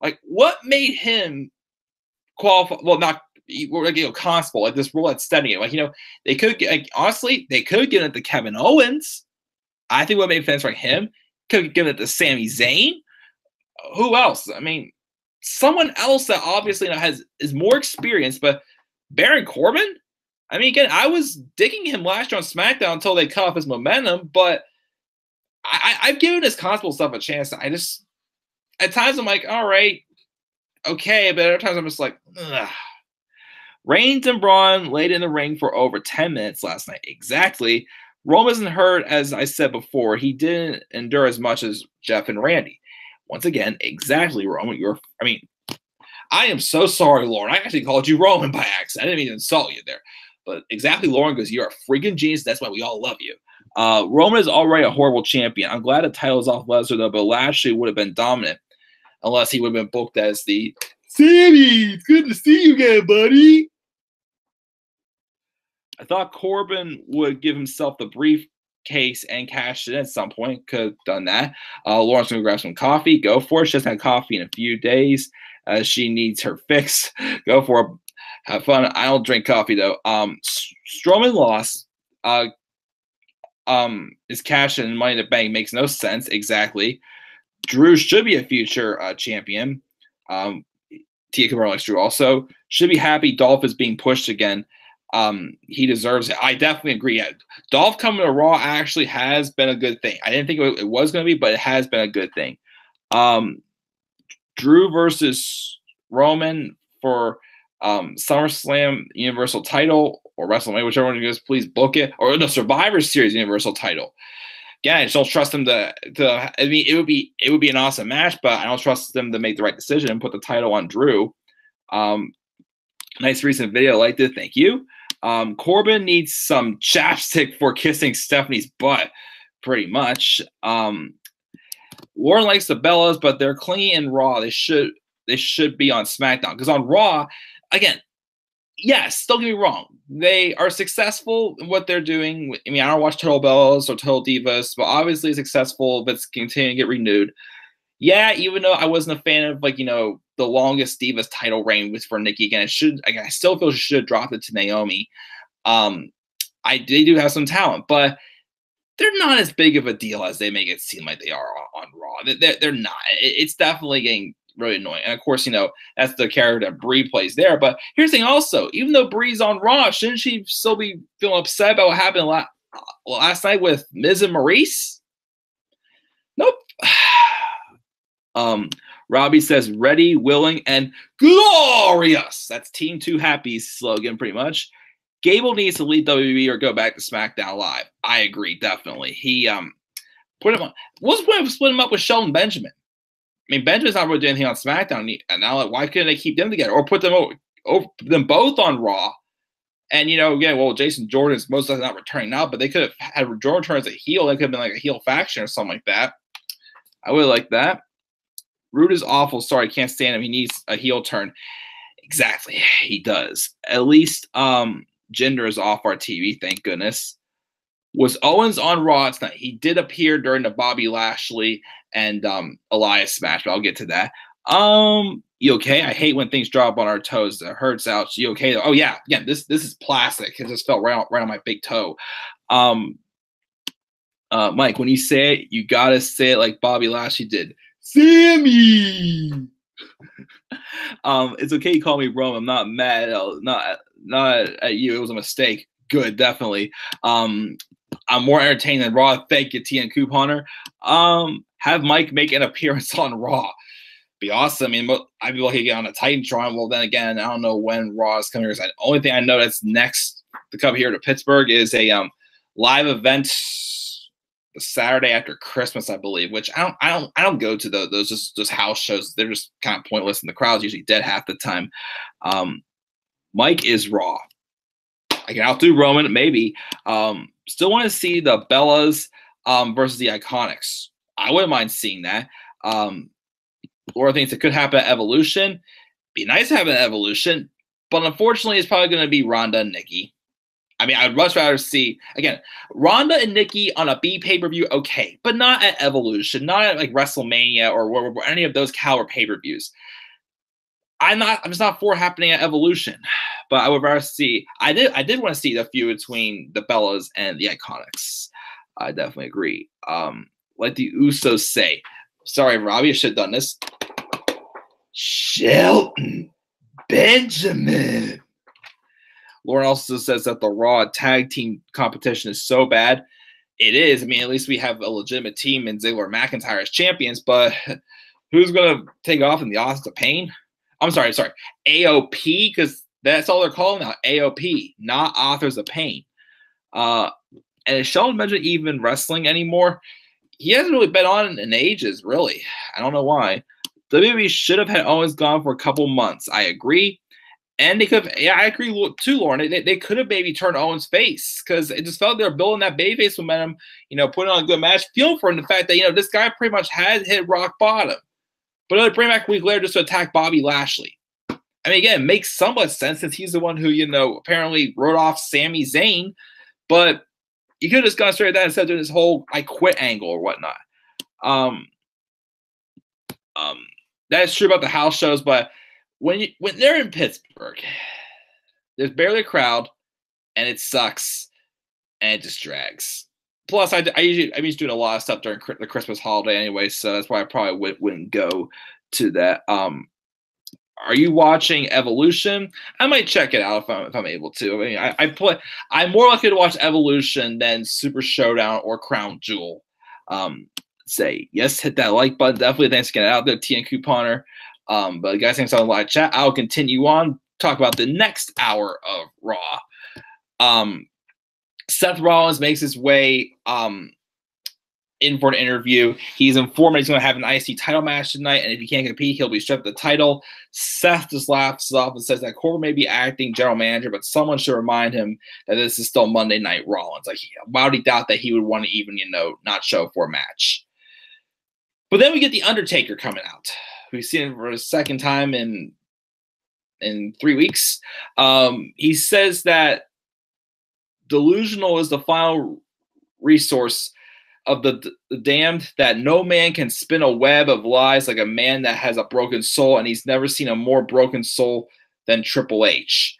Like, what made him qualify? Well, not. Constable, like this rule at studying it. Like, they could honestly, they could give it to Kevin Owens. I think what made sense for him. Could give it to Sami Zayn. Who else? I mean, someone else that obviously is more experienced, but Baron Corbin? I mean, again, I was digging him last year on SmackDown until they cut off his momentum, but I've given this Constable stuff a chance. I just, at times I'm like, all right, okay, but other times I'm just like, ugh. Reigns and Braun laid in the ring for over 10 minutes last night. Exactly. Roman isn't hurt, as I said before. He didn't endure as much as Jeff and Randy. Once again, exactly, Roman. I am so sorry, Lauren. I actually called you Roman by accident. I didn't mean to insult you there. But exactly, Lauren, because you're a freaking genius. That's why we all love you. Roman is already a horrible champion. I'm glad the title is off Lesnar, though, but Lashley would have been dominant unless he would have been booked as the Sammy, it's good to see you again, buddy. I thought Corbin would give himself the briefcase and cash it in at some point. Could have done that. Lauren's going to grab some coffee. Go for it. She hasn't had coffee in a few days. She needs her fix. Go for it. Have fun. I don't drink coffee, though. Strowman lost. His cash and Money in the Bank makes no sense. Exactly. Drew should be a future champion. Tia Cabral likes Drew also. Should be happy Dolph is being pushed again. He deserves it. I definitely agree. Dolph coming to Raw actually has been a good thing. I didn't think it was going to be, but it has been a good thing. Drew versus Roman for SummerSlam Universal title or WrestleMania, whichever one you guys, please book it. Or the Survivor Series Universal title. Again, I just don't trust them to. I mean, it would be an awesome match, but I don't trust them to make the right decision and put the title on Drew. Nice recent video. I liked it. Thank you. Corbin needs some chapstick for kissing Stephanie's butt, pretty much. Lauren likes the Bellas, but they're clean and Raw. They should be on SmackDown because on Raw, again, yes, don't get me wrong. They are successful in what they're doing. I mean, I don't watch Total Bellas or Total Divas, but obviously successful if it's continuing to get renewed. Yeah, even though I wasn't a fan of, like, the longest Divas title reign was for Nikki again. I still feel she should have dropped it to Naomi. They do have some talent, but they're not as big of a deal as they make it seem like they are on Raw. They're not. It's definitely getting really annoying. And of course, that's the character that Brie plays there. But here's the thing also, even though Brie's on Raw, shouldn't she still be feeling upset about what happened last night with Miz and Maurice? Nope. Robbie says ready, willing, and glorious. That's Team Too Happy's slogan, pretty much. Gable needs to leave WWE or go back to SmackDown Live. I agree, definitely. He put him on. What's the point of splitting him up with Shelton Benjamin? I mean, Benjamin's not really doing anything on SmackDown, and now, like, why couldn't they keep them together or put them them both on Raw? And again, well, Jason Jordan's most likely not returning now, but they could have had Jordan return as a heel. They could have been like a heel faction or something like that. I would like that. Rude is awful. Sorry, can't stand him. He needs a heel turn. Exactly, he does. At least Jinder is off our TV, thank goodness. Was Owens on Raw tonight? He did appear during the Bobby Lashley and Elias match, but I'll get to that. You okay? I hate when things drop on our toes. It hurts out. You okay? Oh yeah, again, this is plastic. It just fell right on my big toe. Mike, when you say it, you gotta say it like Bobby Lashley did. Sammy. It's okay you call me Rome. I'm not mad. Not at you. It was a mistake. Good, definitely. I'm more entertaining than Raw. Thank you, TN Couponer. Have Mike make an appearance on Raw. Be awesome. I mean, I'd be lucky to get on a Titantron. Well, then again, I don't know when Raw is coming. The only thing I know that's next to come here to Pittsburgh is a live event the Saturday after Christmas, I believe. Which I don't go to those just house shows. They're just kind of pointless, and the crowd's usually dead half the time. Mike is Raw. I can outdo Roman, maybe. Still want to see the Bellas versus the Iconics. I wouldn't mind seeing that. Laura thinks it could happen at Evolution. Be nice to have an Evolution, but unfortunately, it's probably going to be Ronda and Nikki. I mean, I'd much rather see, again, Ronda and Nikki on a B pay-per-view, okay, but not at Evolution, not at like WrestleMania or any of those caliber pay-per-views. I'm just not for happening at Evolution, but I would rather see. I did want to see the feud between the Bellas and the Iconics. I definitely agree. Let the Usos say. Sorry, Robbie, I should have done this. Shelton Benjamin. Lauren also says that the Raw tag team competition is so bad. It is. I mean, at least we have a legitimate team in Ziggler and McIntyre as champions, but who's going to take off in the Authors of Pain? I'm sorry, AOP, because that's all they're calling now, AOP, not Authors of Pain. And is Shelton Benjamin even wrestling anymore? He hasn't really been on in ages, really. I don't know why. WWE should have had Owens gone for a couple months. I agree. And they could have, yeah, I agree too, Lauren. They could have maybe turned Owens face because it just felt like they were building that babyface momentum, putting on a good match, feeling for him, the fact that, this guy pretty much has hit rock bottom. But they bring back a week later just to attack Bobby Lashley. I mean, again, it makes somewhat sense since he's the one who, apparently wrote off Sami Zayn. But you could have just gone straight at that instead of doing this whole I quit angle or whatnot. That is true about the house shows, but when they're in Pittsburgh, there's barely a crowd, and it sucks, and it just drags. Plus, I'm used doing a lot of stuff during the Christmas holiday anyway, so that's why I probably wouldn't go to that. Are you watching Evolution? I might check it out if I'm able to. I mean, I'm more likely to watch Evolution than Super Showdown or Crown Jewel. Say yes, hit that like button. Definitely thanks for getting it out there, TN Couponer. But guys, thanks on the live chat. I'll continue on, talk about the next hour of Raw. Seth Rollins makes his way in for an interview. He's informed he's going to have an IC title match tonight, and if he can't compete, he'll be stripped of the title. Seth just laughs off and says that Corbin may be acting general manager, but someone should remind him that this is still Monday Night Rollins. Like, why would he doubt that he would want to even, not show for a match? But then we get the Undertaker coming out. We've seen him for a second time in in 3 weeks. He says that delusional is the final resource of the damned, that no man can spin a web of lies like a man that has a broken soul, and he's never seen a more broken soul than Triple H.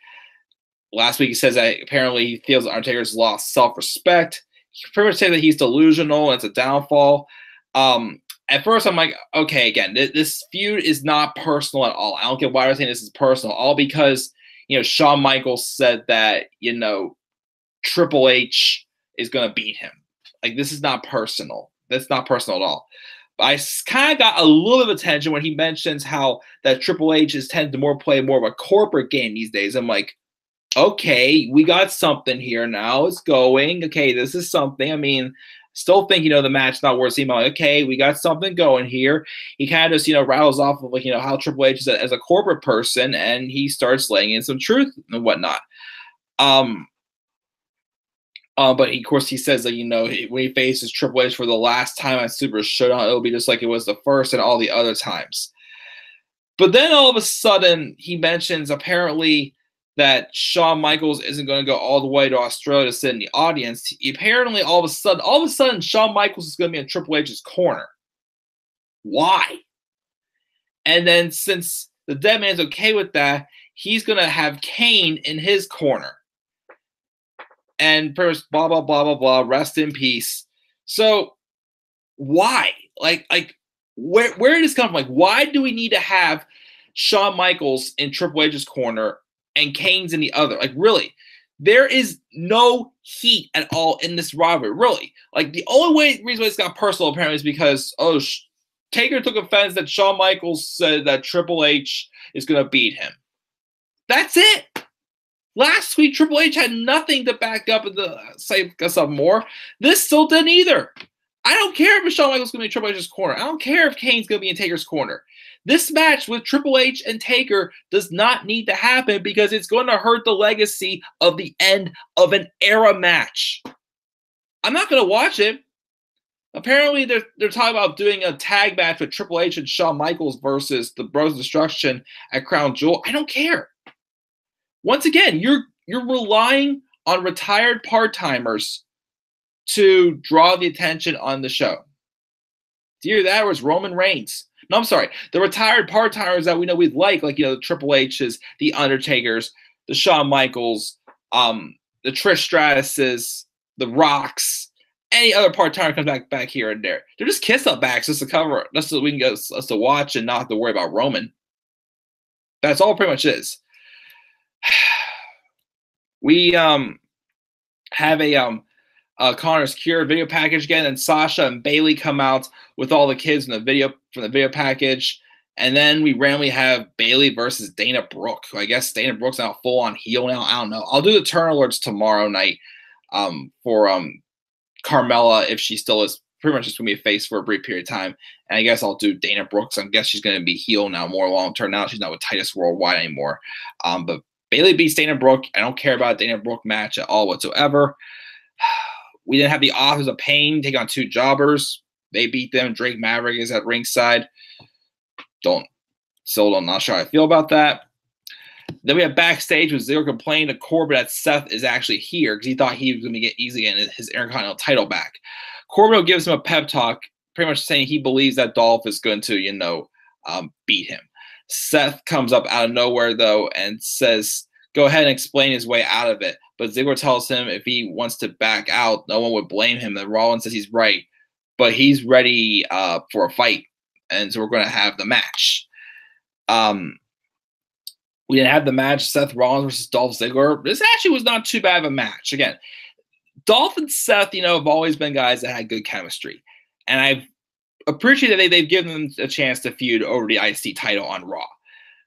Last week he says that apparently he feels that Undertaker's lost self-respect. He pretty much said that he's delusional and it's a downfall. At first I'm like, okay, again, this feud is not personal at all. I don't get why they're saying this is personal, all because, Shawn Michaels said that, Triple H is going to beat him. Like, this is not personal. That's not personal at all. But I kind of got a little bit of attention when he mentions how that Triple H is tending to play more of a corporate game these days. I'm like, okay, we got something here now. It's going. Okay, this is something. I mean, still think, the match not worth seeing. Like, okay, we got something going here. He kind of just, rattles off of, like, how Triple H is as a corporate person, and he starts laying in some truth and whatnot. But of course he says that, when he faces Triple H for the last time at Super Showdown, it'll be just like it was the first and all the other times. But then all of a sudden he mentions apparently that Shawn Michaels isn't going to go all the way to Australia to sit in the audience. Apparently all of a sudden Shawn Michaels is going to be in Triple H's corner. Why? And then since the dead man's okay with that, he's going to have Kane in his corner. And first, blah, blah, blah, blah, blah, rest in peace. So why? Like where did this come from? Like, why do we need to have Shawn Michaels in Triple H's corner and Kane's in the other? Like, really, there is no heat at all in this rivalry. Really, like, the only reason why it's got personal apparently is because Taker took offense that Shawn Michaels said that Triple H is going to beat him. That's it. Last week, Triple H had nothing to back up and say something more. This still didn't either. I don't care if Shawn Michaels is going to be in Triple H's corner. I don't care if Kane's going to be in Taker's corner. This match with Triple H and Taker does not need to happen because it's going to hurt the legacy of the end of an era match. I'm not going to watch it. Apparently, they're talking about doing a tag match with Triple H and Shawn Michaels versus the Bros of Destruction at Crown Jewel. I don't care. Once again, you're relying on retired part-timers to draw the attention on the show. Either that or it's Roman Reigns. No, I'm sorry. The retired part-timers that we know we'd like the Triple H's, the Undertakers, the Shawn Michaels, the Trish Stratuses, the Rocks, any other part-timer comes back here and there. They're just kiss-up backs just to cover it, just so we can get us to watch and not have to worry about Roman. That's all it pretty much is. We have a Connor's Cure video package again, and Sasha and Bailey come out with all the kids from the video package, and then we randomly have Bailey versus Dana Brooke. I guess Dana Brooke's now full on heel now. I don't know. I'll do the turn alerts tomorrow night for Carmella if she still is pretty much just gonna be a face for a brief period of time, and I guess I'll do Dana Brooke. So I guess she's gonna be heel now more long term. Now she's not with Titus Worldwide anymore, but Bailey beats Dana Brooke. I don't care about a Dana Brooke match at all whatsoever. We didn't have the Authors of Pain take on two jobbers. They beat them. Drake Maverick is at ringside. Not sure how I feel about that. Then we have backstage with Ziggler complaining to Corbin that Seth is actually here because he thought he was going to get easily getting his Intercontinental title back. Corbin gives him a pep talk, pretty much saying he believes that Dolph is going to, beat him. Seth comes up out of nowhere, though, and says, go ahead and explain his way out of it. But Ziggler tells him if he wants to back out, no one would blame him. And Rollins says he's right, but he's ready for a fight. And so we're going to have the match. We didn't have the match, Seth Rollins versus Dolph Ziggler. This actually was not too bad of a match. Again, Dolph and Seth, have always been guys that had good chemistry. And I've appreciate that they've given them a chance to feud over the IC title on Raw.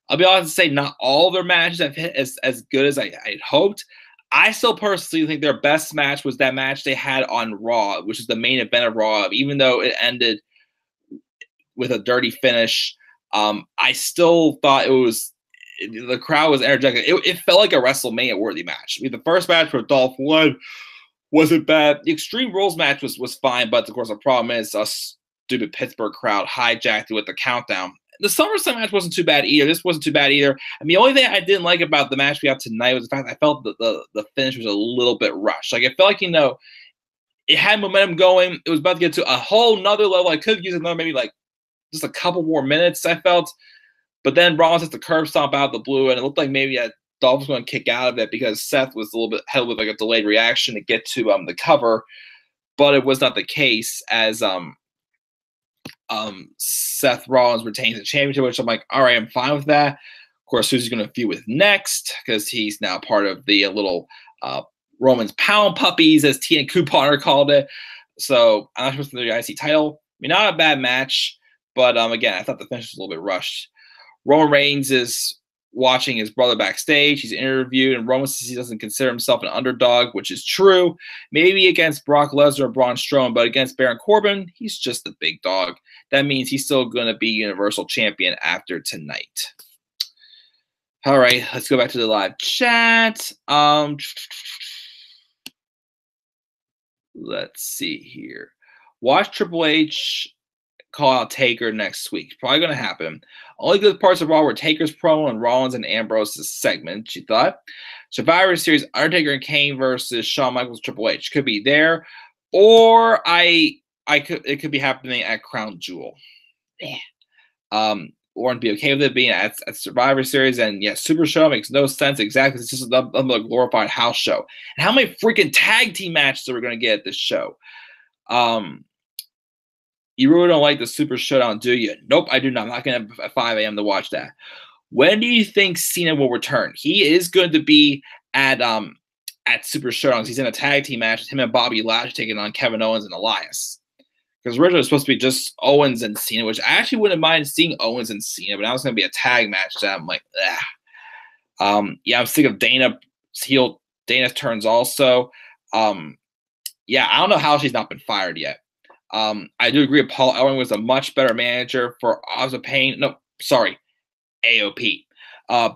I'll be honest to say not all their matches have hit as good as I hoped. I still personally think their best match was that match they had on Raw, which is the main event of Raw. Even though it ended with a dirty finish, I still thought the crowd was energetic. It felt like a WrestleMania-worthy match. I mean, the first match where Dolph won wasn't bad. The Extreme Rules match was fine, but of course the problem is a stupid Pittsburgh crowd hijacked it with the countdown. the SummerSlam match wasn't too bad either. This wasn't too bad either. I mean, the only thing I didn't like about the match we got tonight was the fact that I felt that the finish was a little bit rushed. Like, it felt like, it had momentum going. It was about to get to a whole nother level. I could use another, maybe like just a couple more minutes, I felt. But then Rollins hit the curb stomp out of the blue, and it looked like maybe Dolph was going to kick out of it because Seth was a little bit held with like a delayed reaction to get to the cover. But it was not the case, as Seth Rollins retains the championship, which I'm like, all right, I'm fine with that. Of course, who's he going to feud with next? Because he's now part of the little Roman's Pound Puppies, as Tina Couponer called it. So I'm not supposed to do the IC title. I mean, not a bad match, but again, I thought the finish was a little bit rushed. Roman Reigns is watching his brother backstage. He's interviewed, and Roman says he doesn't consider himself an underdog, which is true. Maybe against Brock Lesnar or Braun Strowman, but against Baron Corbin, he's just the big dog. That means he's still going to be Universal Champion after tonight. All right, let's go back to the live chat. Let's see here. Watch Triple H call out Taker next week. Probably going to happen. Only good parts of Raw were Taker's promo and Rollins and Ambrose's segment, she thought. Survivor Series, Undertaker and Kane versus Shawn Michaels, Triple H. Could be there. Or it could be happening at Crown Jewel. Yeah. Or be okay with it being at Survivor Series. And yeah, Super Show makes no sense exactly. It's just a glorified house show. And how many freaking tag team matches are we going to get at this show? You really don't like the Super Showdown, do you? Nope, I do not. I'm not going to at 5 a.m. to watch that. When do you think Cena will return? He is going to be at Super Showdown. He's in a tag team match with him and Bobby Lashley taking on Kevin Owens and Elias. Because originally it was supposed to be just Owens and Cena, which I actually wouldn't mind seeing Owens and Cena, but now it's going to be a tag match. So I'm like, yeah, I'm sick of Dana's turns also. Yeah, I don't know how she's not been fired yet. I do agree Paul Ellering was a much better manager for Ozzy Payne. No, sorry, AOP.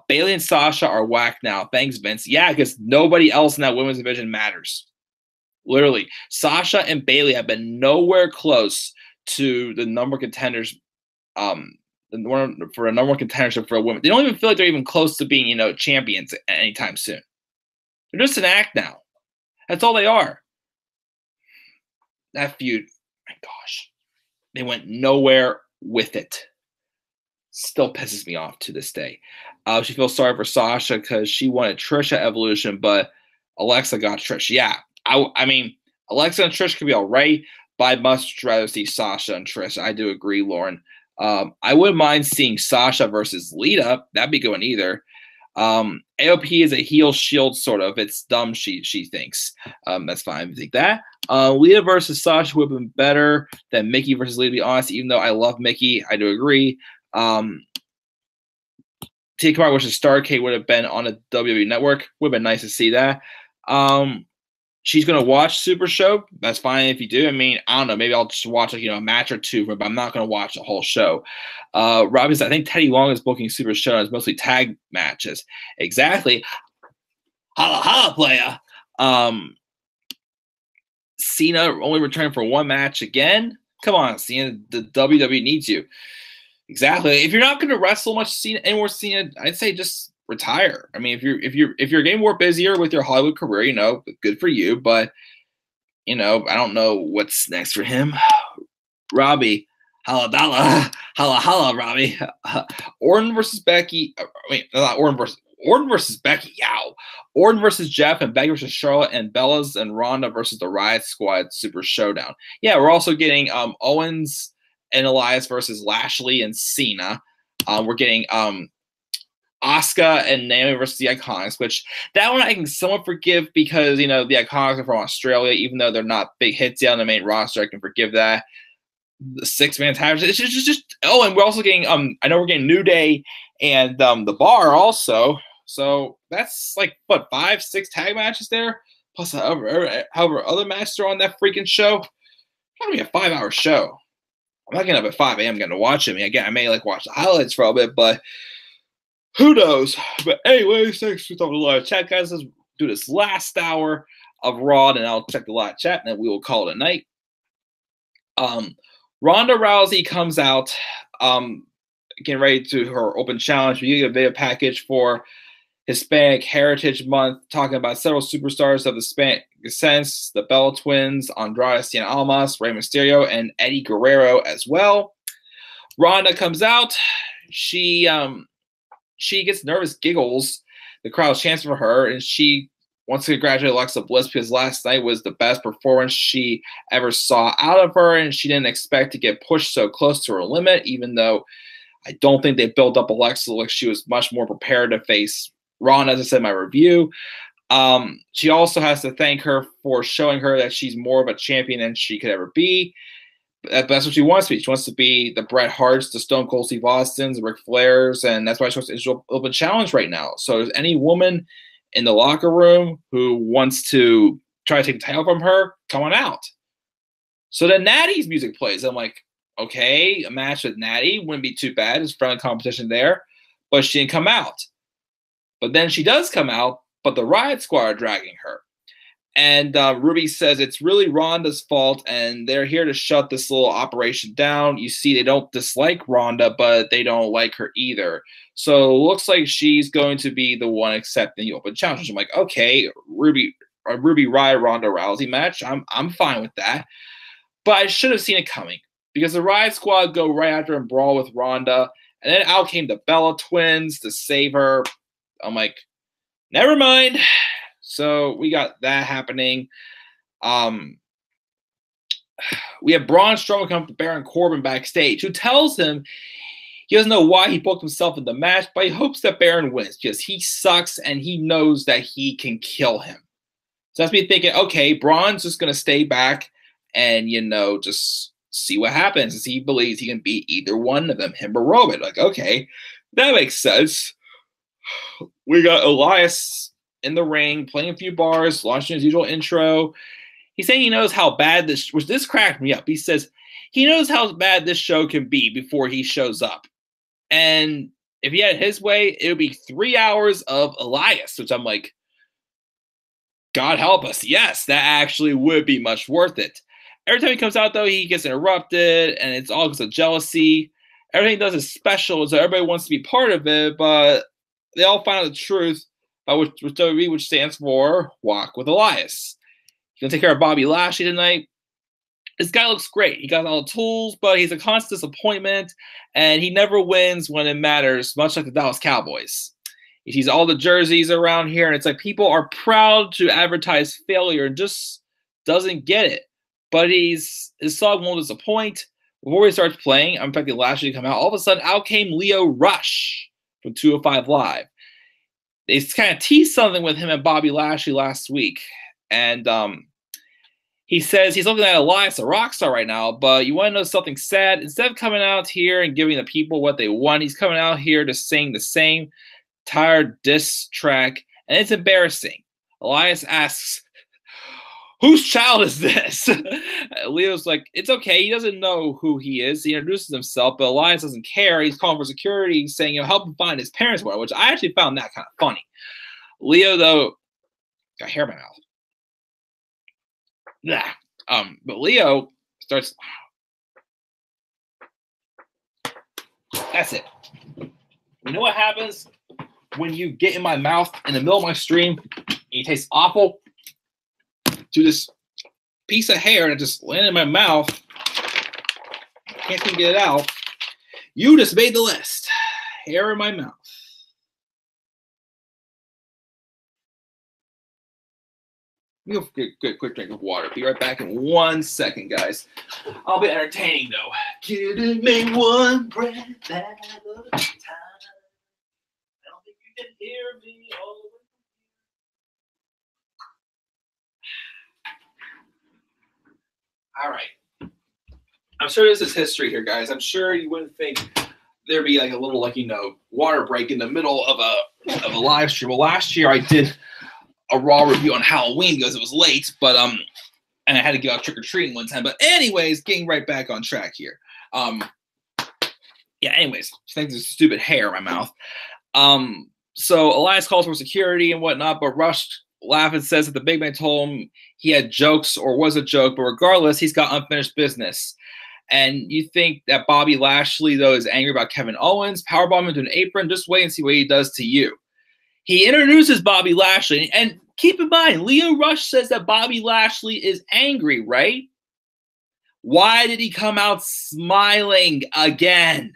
Bailey and Sasha are whack now. Thanks, Vince. Yeah, because nobody else in that women's division matters. Literally, Sasha and Bailey have been nowhere close to the number contenders. For a number one contendership for a woman. They don't even feel like they're even close to being, champions anytime soon. They're just an act now. That's all they are. That feud, my gosh, they went nowhere with it. Still pisses me off to this day. She feels sorry for Sasha because she wanted Trish at Evolution, but Alexa got Trish. Yeah, I mean, Alexa and Trish could be all right, but I'd much rather see Sasha and Trish. I do agree, Lauren. I wouldn't mind seeing Sasha versus Lita. That'd be going either. AOP is a heel shield, sort of. It's dumb, she thinks. That's fine. I think that. Lita versus Sasha would have been better than Mickey versus Lita, to be honest, even though I love Mickey. I do agree. Tia Kamara versus Starrcade would have been on a WWE network. Would have been nice to see that. She's going to watch Super Show. That's fine if you do. I mean, I don't know. Maybe I'll just watch a match or two, but I'm not going to watch the whole show. Robbie says, I think Teddy Long is booking Super Show. It's mostly tag matches. Exactly. Holla, holla, playa. Cena only returned for one match again. Come on, Cena. The WWE needs you. Exactly. If you're not going to wrestle much anymore, Cena, I'd say just retire. I mean, if you're getting more busier with your Hollywood career, good for you. But I don't know what's next for him. Robbie, holla dalla, holla holla, Robbie. Orton versus Becky. Not Orton versus Becky. Yow. Orton versus Jeff and Becky versus Charlotte and Bellas and Ronda versus the Riot Squad Super Showdown. Yeah, we're also getting Owens and Elias versus Lashley and Cena. We're getting Asuka and Naomi versus the Iconics, which that one I can somewhat forgive because, the Iconics are from Australia, even though they're not big hits yet on the main roster. I can forgive that. The six-man tag, it's just and we're also getting, I know we're getting New Day and the Bar also. So that's like, 5-6 tag matches there? Plus however other matches are on that freaking show. It's going to be a 5-hour show. I'm not getting up at 5 a.m. going to watch it. I mean, again, I may watch the highlights for a bit, but who knows? But anyways, thanks for talking to the live chat, guys. Let's do this last hour of Raw, and I'll check the live chat, and then we will call it a night. Ronda Rousey comes out. getting ready to her open challenge. We get a video package for Hispanic Heritage Month, talking about several superstars of the Hispanic descent, the Bella Twins, Andrade Cien Almas, Rey Mysterio, and Eddie Guerrero as well. Ronda comes out. She gets nervous giggles. The crowd's chanting for her, and she wants to congratulate Alexa Bliss because last night was the best performance she ever saw out of her, and she didn't expect to get pushed so close to her limit, even though I don't think they built up Alexa like she was much more prepared to face Ronda, as I said in my review. She also has to thank her for showing her that she's more of a champion than she could ever be. That's what she wants to be. She wants to be the Bret Harts, the Stone Cold Steve Austins, the Ric Flairs, and that's why she wants to issue open challenge right now. So if any woman in the locker room who wants to try to take the title from her, come on out. So then Natty's music plays. I'm like, okay, a match with Natty wouldn't be too bad. There's friendly competition there, but she didn't come out. But then she does come out, but the Riot Squad are dragging her. And Ruby says it's really Ronda's fault, and they're here to shut this little operation down. You see, they don't dislike Ronda, but they don't like her either. So it looks like she's going to be the one accepting the open challenge. I'm like, okay, Ruby Riot Ronda Rousey match. I'm fine with that. But I should have seen it coming because the Riot Squad go right after and brawl with Ronda, and then out came the Bella Twins to save her. I'm like, never mind. So we got that happening. We have Braun Strowman come to Baron Corbin backstage, who tells him he doesn't know why he booked himself in the match, but he hopes that Baron wins because he sucks and he knows that he can kill him. So that's me thinking, okay, Braun's just going to stay back and, just see what happens. As he believes he can beat either one of them, him or Roman. Like, okay, that makes sense. We got Elias in the ring, playing a few bars, launching his usual intro. He's saying he knows how bad this cracked me up. He says he knows how bad this show can be before he shows up. And if he had his way, it would be 3 hours of Elias, which I'm like, God help us. Yes, that actually would be much worth it. Every time he comes out, though, he gets interrupted, and it's all because of jealousy. Everything he does is special, so everybody wants to be part of it, but they all find out the truth, which WWE, which stands for Walk with Elias. He's going to take care of Bobby Lashley tonight. This guy looks great. He got all the tools, but he's a constant disappointment, and he never wins when it matters, much like the Dallas Cowboys. He sees all the jerseys around here, and it's like people are proud to advertise failure and just doesn't get it. But his song won't disappoint. Before he starts playing, I'm expecting Lashley to come out. All of a sudden, out came Lio Rush from 205 Live. They kind of teased something with him and Bobby Lashley last week. And he says he's looking at Elias, a rock star right now, but you want to know something sad? Instead of coming out here and giving the people what they want, he's coming out here to sing the same tired diss track, and it's embarrassing. Elias asks, whose child is this? Leo's like, it's okay. He doesn't know who he is. He introduces himself, but Elias doesn't care. He's calling for security. He's saying, help him find his parents more, which I actually found that kind of funny. Leo, though, got hair in my mouth. Yeah. But Leo starts. That's it. You know what happens when you get in my mouth in the middle of my stream and you taste awful? To this piece of hair that just landed in my mouth. Can't even get it out. You just made the list. Hair in my mouth. Let me go get a quick drink of water. Be right back in 1 second, guys. I'll be entertaining, though. Give me one breath at a time. I don't think you can hear me all the way. All right. I'm sure this is history here, guys. I'm sure you wouldn't think there'd be like a little, water break in the middle of a live stream. Well, last year I did a Raw review on Halloween because it was late, but and I had to go out trick-or-treating one time. But anyways, getting right back on track here. Yeah, anyways, thanks to stupid hair in my mouth. So Elias calls for security and whatnot, but Rush laughing says that the big man told him he had jokes or was a joke, but regardless, he's got unfinished business. And you think that Bobby Lashley, though, is angry about Kevin Owens, powerbomb into an apron. Just wait and see what he does to you. He introduces Bobby Lashley. And keep in mind, Lio Rush says that Bobby Lashley is angry, right? Why did he come out smiling again?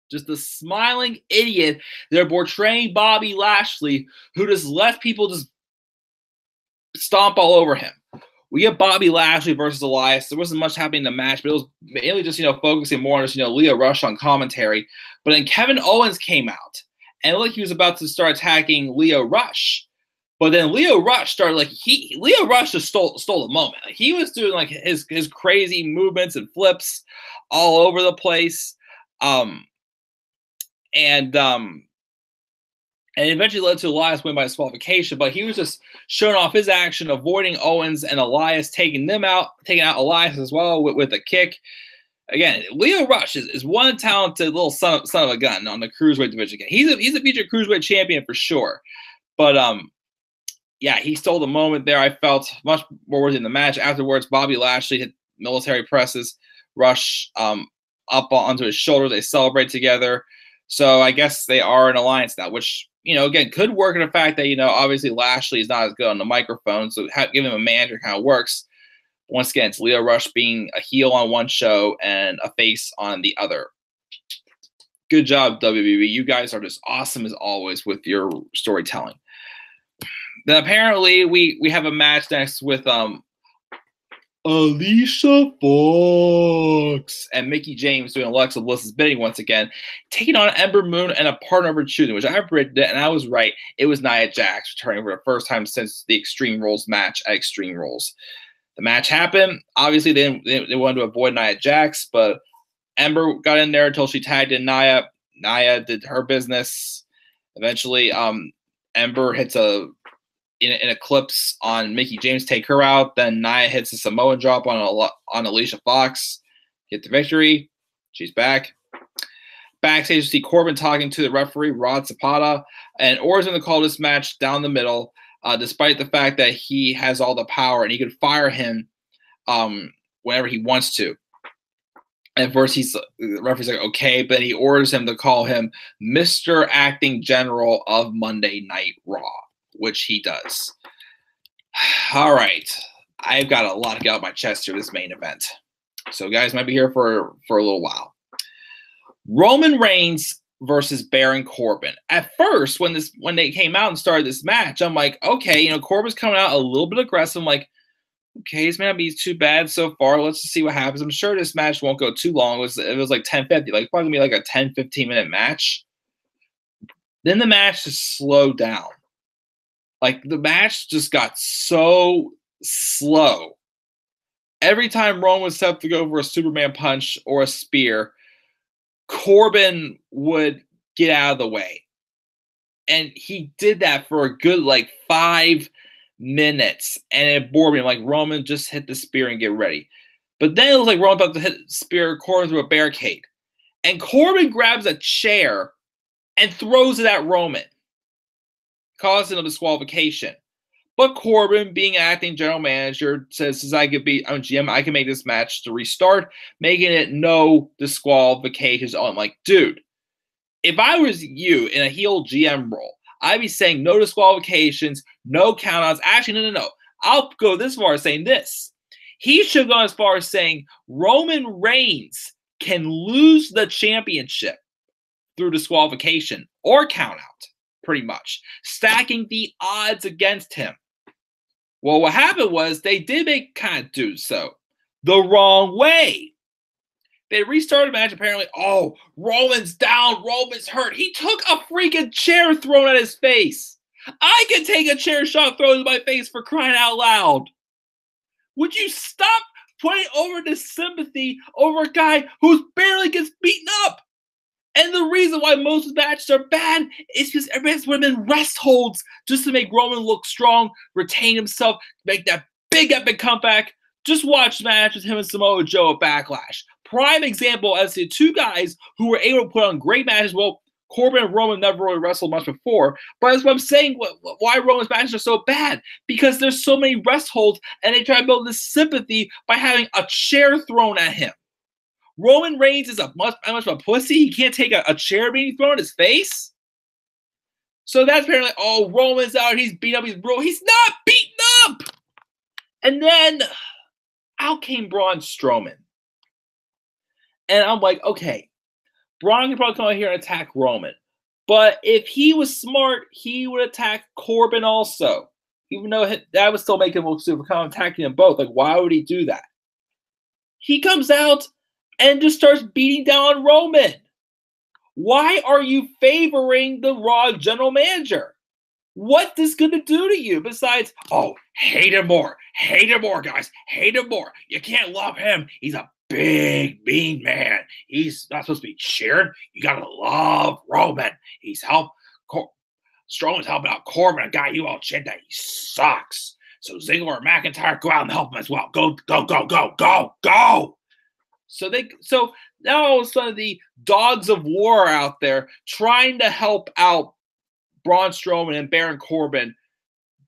Just a smiling idiot. They're portraying Bobby Lashley, who just left people just stomp all over him. We get Bobby Lashley versus Elias. There wasn't much happening in the match, but it was mainly just, focusing more on just, Lio Rush on commentary. But then Kevin Owens came out, and it looked like he was about to start attacking Lio Rush. But then Lio Rush started, Lio Rush just stole the moment. He was doing, his crazy movements and flips all over the place. And eventually led to Elias win by disqualification, but he was just showing off his action, avoiding Owens and Elias, taking out Elias as well with a kick. Again, Lio Rush is one talented little son of a gun on the cruiserweight division. Again, he's a future cruiserweight champion for sure. But yeah, he stole the moment there. I felt much more worthy in the match. Afterwards, Bobby Lashley hit military presses Rush up onto his shoulder. They celebrate together. So I guess they are an alliance now, which, again, could work in the fact that, obviously Lashley is not as good on the microphone. So giving him a manager kind of works. Once again, it's Lio Rush being a heel on one show and a face on the other. Good job, WWE. You guys are just awesome as always with your storytelling. Then apparently we have a match next with Alicia Fox and Mickie James doing Alexa Bliss's bidding once again, taking on Ember Moon and a partner of her choosing, which I predicted it, and I was right. It was Nia Jax returning for the first time since the Extreme Rules match at Extreme Rules. The match happened. Obviously, they wanted to avoid Nia Jax, but Ember got in there until she tagged in Nia. Nia did her business. Eventually, Ember hits an eclipse on Mickie James, take her out. Then Nia hits a Samoan drop on Alicia Fox, get the victory. She's back. Backstage, you see Corbin talking to the referee, Rod Zapata, and orders him to call this match down the middle, despite the fact that he has all the power and he could fire him whenever he wants to. At first, the referee's like, okay, but he orders him to call him Mr. Acting General of Monday Night Raw, which he does. All right. I've got a lot to get out of my chest here, this main event. So guys might be here for a little while. Roman Reigns versus Baron Corbin. At first, when they came out and started this match, I'm like, okay, Corbin's coming out a little bit aggressive. I'm like, okay, this may not be too bad so far. Let's just see what happens. I'm sure this match won't go too long. It was like 10:50, probably gonna be like a 10-15 minute match. Then the match just slowed down. The match just got so slow. Every time Roman was set up to go for a Superman punch or a spear, Corbin would get out of the way. And he did that for a good 5 minutes. And it bored me. I'm like, Roman, just hit the spear and get ready. But then it was like Roman about to hit the spear, Corbin through a barricade. And Corbin grabs a chair and throws it at Roman, causing a disqualification. But Corbin, being acting general manager, says, I'm GM, I can make this match to restart, making it no disqualifications. I'm like, dude, if I was you in a heel GM role, I'd be saying no disqualifications, no countouts. Actually, no. I'll go this far as saying this. He should go as far as saying Roman Reigns can lose the championship through disqualification or countout, pretty much, stacking the odds against him. Well, what happened was they did do so the wrong way. They restarted the match apparently. Oh, Roman's down. Roman's hurt. He took a freaking chair thrown at his face. I can take a chair shot thrown in my face for crying out loud. Would you stop putting over this sympathy over a guy who barely gets beaten up? And the reason why most of the matches are bad is because everybody's put him in rest holds just to make Roman look strong, retain himself, make that big epic comeback. Just watch the match with him and Samoa Joe at Backlash. Prime example as to two guys who were able to put on great matches. Well, Corbin and Roman never really wrestled much before, but that's what I'm saying. Why Roman's matches are so bad? Because there's so many rest holds, and they try to build this sympathy by having a chair thrown at him. Roman Reigns is much of a pussy. He can't take a chair being thrown at his face. So that's apparently, oh, Roman's out. He's beat up. He's not beaten up. And then out came Braun Strowman. And I'm like, okay, Braun can probably come out here and attack Roman. But if he was smart, he would attack Corbin also. Even though that would still make him look super calm, attacking them both. Like, why would he do that? He comes out and just starts beating down Roman. Why are you favoring the Raw general manager? What's this going to do to you besides, oh, hate him more, guys, hate him more. You can't love him. He's a big, mean man. He's not supposed to be cheered. You got to love Roman. Strowman's helping out Corbin, a guy you all chin that he sucks. So Ziggler or McIntyre, go out and help him as well. Go. So now all of a sudden the dogs of war are out there trying to help out Braun Strowman and Baron Corbin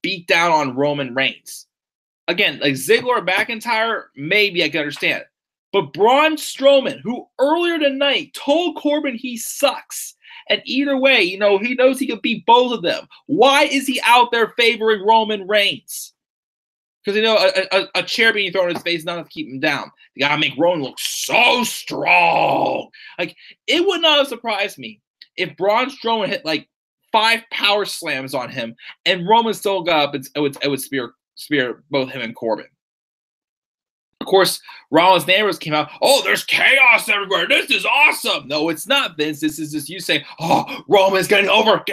beat down on Roman Reigns. Again, like Ziggler or McIntyre, maybe I can understand. But Braun Strowman, who earlier tonight told Corbin he sucks, and either way, he knows he can beat both of them. Why is he out there favoring Roman Reigns? Because a chair being thrown in his face is not enough to keep him down. You gotta make Roman look so strong. Like, it would not have surprised me if Braun Strowman hit like 5 power slams on him, and Roman still got up and it would spear both him and Corbin. Of course, Rollins' neighbors came out. Oh, there's chaos everywhere. This is awesome. No, it's not, Vince. This is just you saying, oh, Roman's getting over.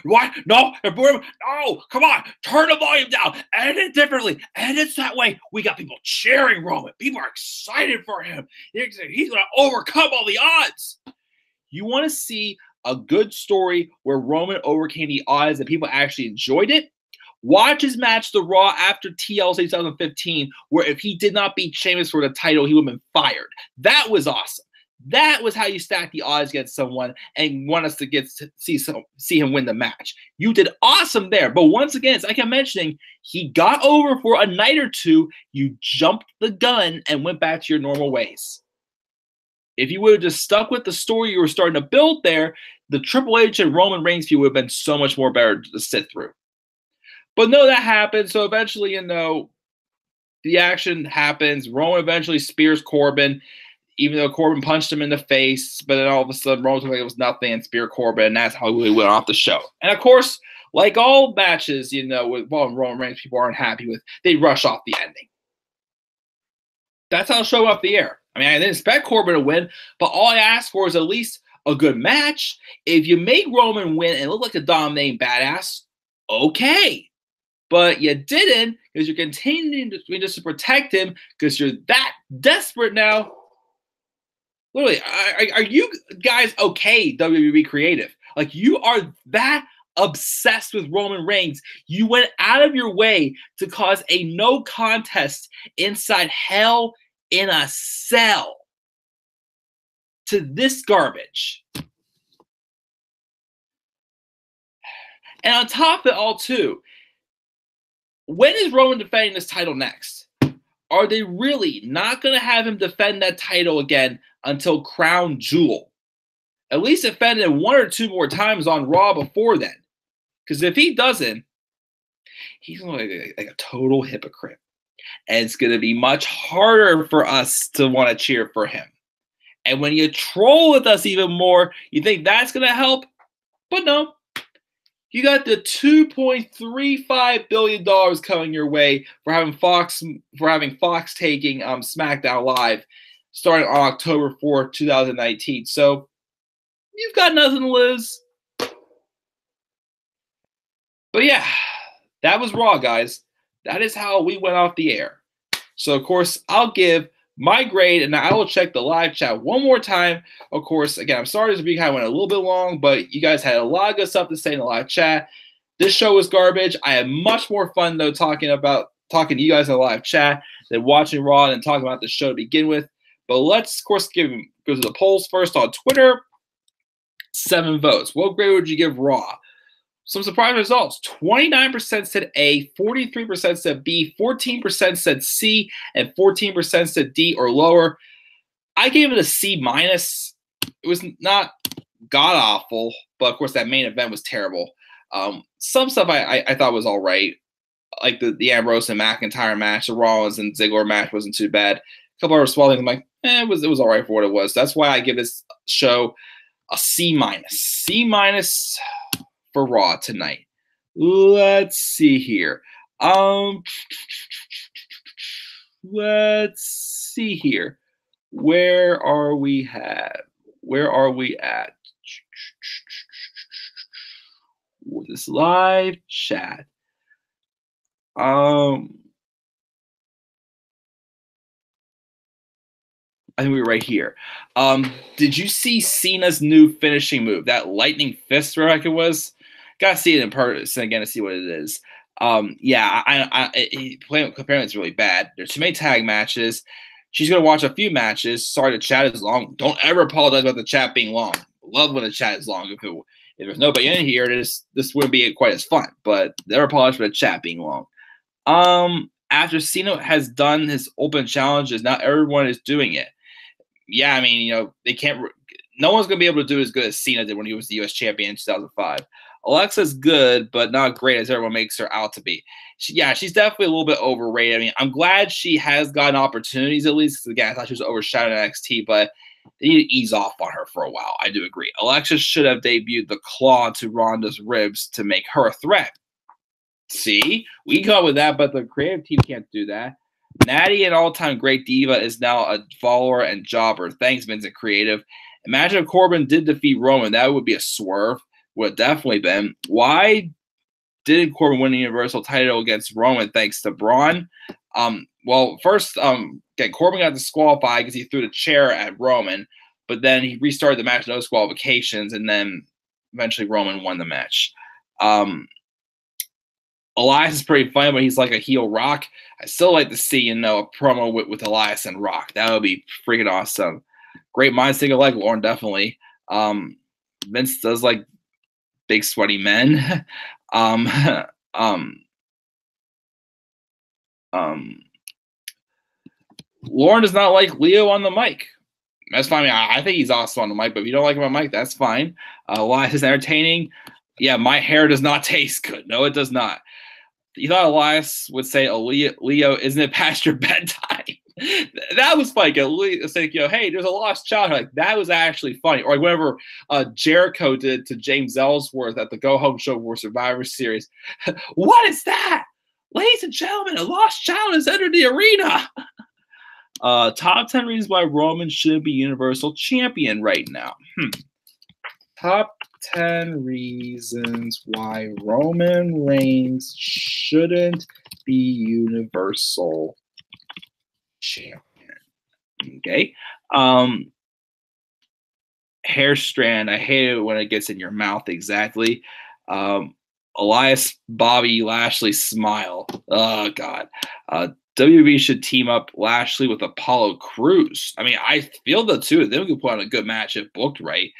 What? No, come on. Turn the volume down. Edit it differently. Edit it that way. We got people cheering Roman. People are excited for him. He's going to overcome all the odds. You want to see a good story where Roman overcame the odds and people actually enjoyed it? Watch his match, the Raw, after TLC 2015, where if he did not beat Sheamus for the title, he would have been fired. That was awesome. That was how you stack the odds against someone and want us to see him win the match. You did awesome there. But once again, as I kept mentioning, he got over for a night or two. You jumped the gun and went back to your normal ways. If you would have just stuck with the story you were starting to build there, the Triple H and Roman Reigns feud would have been so much more better to sit through. But no, that happened. So eventually, the action happens. Roman eventually spears Corbin, even though Corbin punched him in the face. But then all of a sudden, Roman looked like it was nothing and speared Corbin. And that's how he went off the show. And of course, like all matches, with Roman Reigns, people aren't happy with, they rush off the ending. That's how the show went off the air. I mean, I didn't expect Corbin to win, but all I asked for is at least a good match. If you make Roman win and look like a dominating badass, okay. But you didn't, because you're continuing to protect him because you're that desperate now. Literally, are you guys okay, WWE Creative? Like, you are that obsessed with Roman Reigns. You went out of your way to cause a no contest inside Hell in a Cell to this garbage. And on top of it all, too, when is Roman defending this title next? Are they really not going to have him defend that title again until Crown Jewel? At least defend it 1 or 2 more times on Raw before then. Because if he doesn't, he's going to look like a total hypocrite. And it's going to be much harder for us to want to cheer for him. And when you troll with us even more, you think that's going to help? But no. You got the $2.35 billion coming your way for having Fox taking SmackDown Live starting on October 4th, 2019. So you've got nothing to lose. But yeah, that was Raw, guys. That is how we went off the air. So of course, I'll give my grade, and I will check the live chat one more time. Of course, again, I'm sorry this week I went a little bit long, but you guys had a lot of good stuff to say in the live chat. This show was garbage. I had much more fun, though, talking to you guys in the live chat than watching Raw and talking about the show to begin with. But let's, of course, go to the polls first on Twitter. 7 votes. What grade would you give Raw? Some surprise results. 29% said A, 43% said B, 14% said C, and 14% said D or lower. I gave it a C minus. It was not god awful, but of course that main event was terrible. Some stuff I thought was all right, like the Ambrose and McIntyre match, the Rollins and Ziggler match wasn't too bad. A couple other small things I'm like, it was all right for what it was. That's why I give this show a C minus. C minus for Raw tonight. Let's see here. Let's see here. Where are we at? Where are we at? This live chat. I think we're right here. Did you see Cena's new finishing move? That lightning fist, where like it was? Gotta see it in person again to see what it is. Yeah, comparing it's really bad. There's too many tag matches. She's gonna watch a few matches. Sorry, the chat is long. Don't ever apologize about the chat being long. Love when the chat is long. If there's nobody in here, this wouldn't be quite as fun. But never apologize for the chat being long. After Cena has done his open challenges, now everyone is doing it. Yeah, I mean, they can't. No one's gonna be able to do as good as Cena did when he was the U.S. champion in 2005. Alexa's good, but not great as everyone makes her out to be. She's definitely a little bit overrated. I mean, I'm glad she has gotten opportunities at least. Again, I thought she was overshadowed in NXT, but they need to ease off on her for a while. I do agree. Alexa should have debuted the claw to Ronda's ribs to make her a threat. See, we come up with that, but the creative team can't do that. Natty, an all-time great diva, is now a follower and jobber. Thanks, Vincent Creative. Imagine if Corbin did defeat Roman. That would be a swerve. Would have definitely been. Why didn't Corbin win the Universal title against Roman thanks to Braun? Well, first, Corbin got disqualified because he threw the chair at Roman, but then he restarted the match, no disqualifications, and then eventually Roman won the match. Elias is pretty funny, but he's like a heel Rock. I still like to see, a promo with Elias and Rock. That would be freaking awesome. Great minds think alike, Lauren, definitely. Vince does like big sweaty men. Lauren does not like Leo on the mic. That's fine. I think he's awesome on the mic, but if you don't like him on the mic, that's fine. Elias is entertaining. Yeah, my hair does not taste good. No, it does not. You thought Elias would say, Leo, isn't it past your bedtime? That was funny. It's like, hey, there's a lost child. Like, that was actually funny. Or like whenever Jericho did to James Ellsworth at the Go Home Show for Survivor Series. What is that? Ladies and gentlemen, a lost child has entered the arena. Top 10 reasons why Roman should be Universal Champion right now. Top 10 reasons why Roman Reigns shouldn't be Universal Champion. Okay. Hair strand. I hate it when it gets in your mouth. Exactly. Elias Bobby Lashley smile. Oh God. WWE should team up Lashley with Apollo Crews. I mean, I feel the two of them could put on a good match if booked right.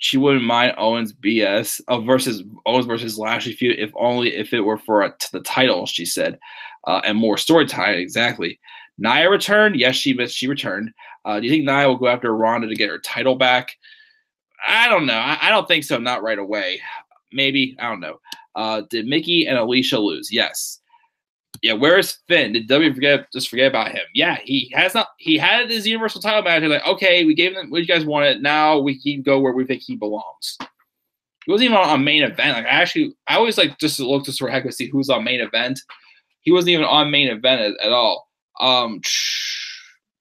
She wouldn't mind Owens BS versus Owens versus Lashley feud if it were for the title, she said, and more story time. Exactly. Nia returned. Yes, she returned. Do you think Nia will go after Ronda to get her title back? I don't know. I don't think so. Not right away. Maybe. I don't know. Did Mickey and Alicia lose? Yes. Yeah, where's Finn? Did W forget about him? Yeah, he has not. He had his Universal title match. He's like, okay, we gave him what you guys wanted. Now we can go where we think he belongs. He wasn't even on main event. Like I always like just to look to sort of heck to see who's on main event. He wasn't even on main event at all.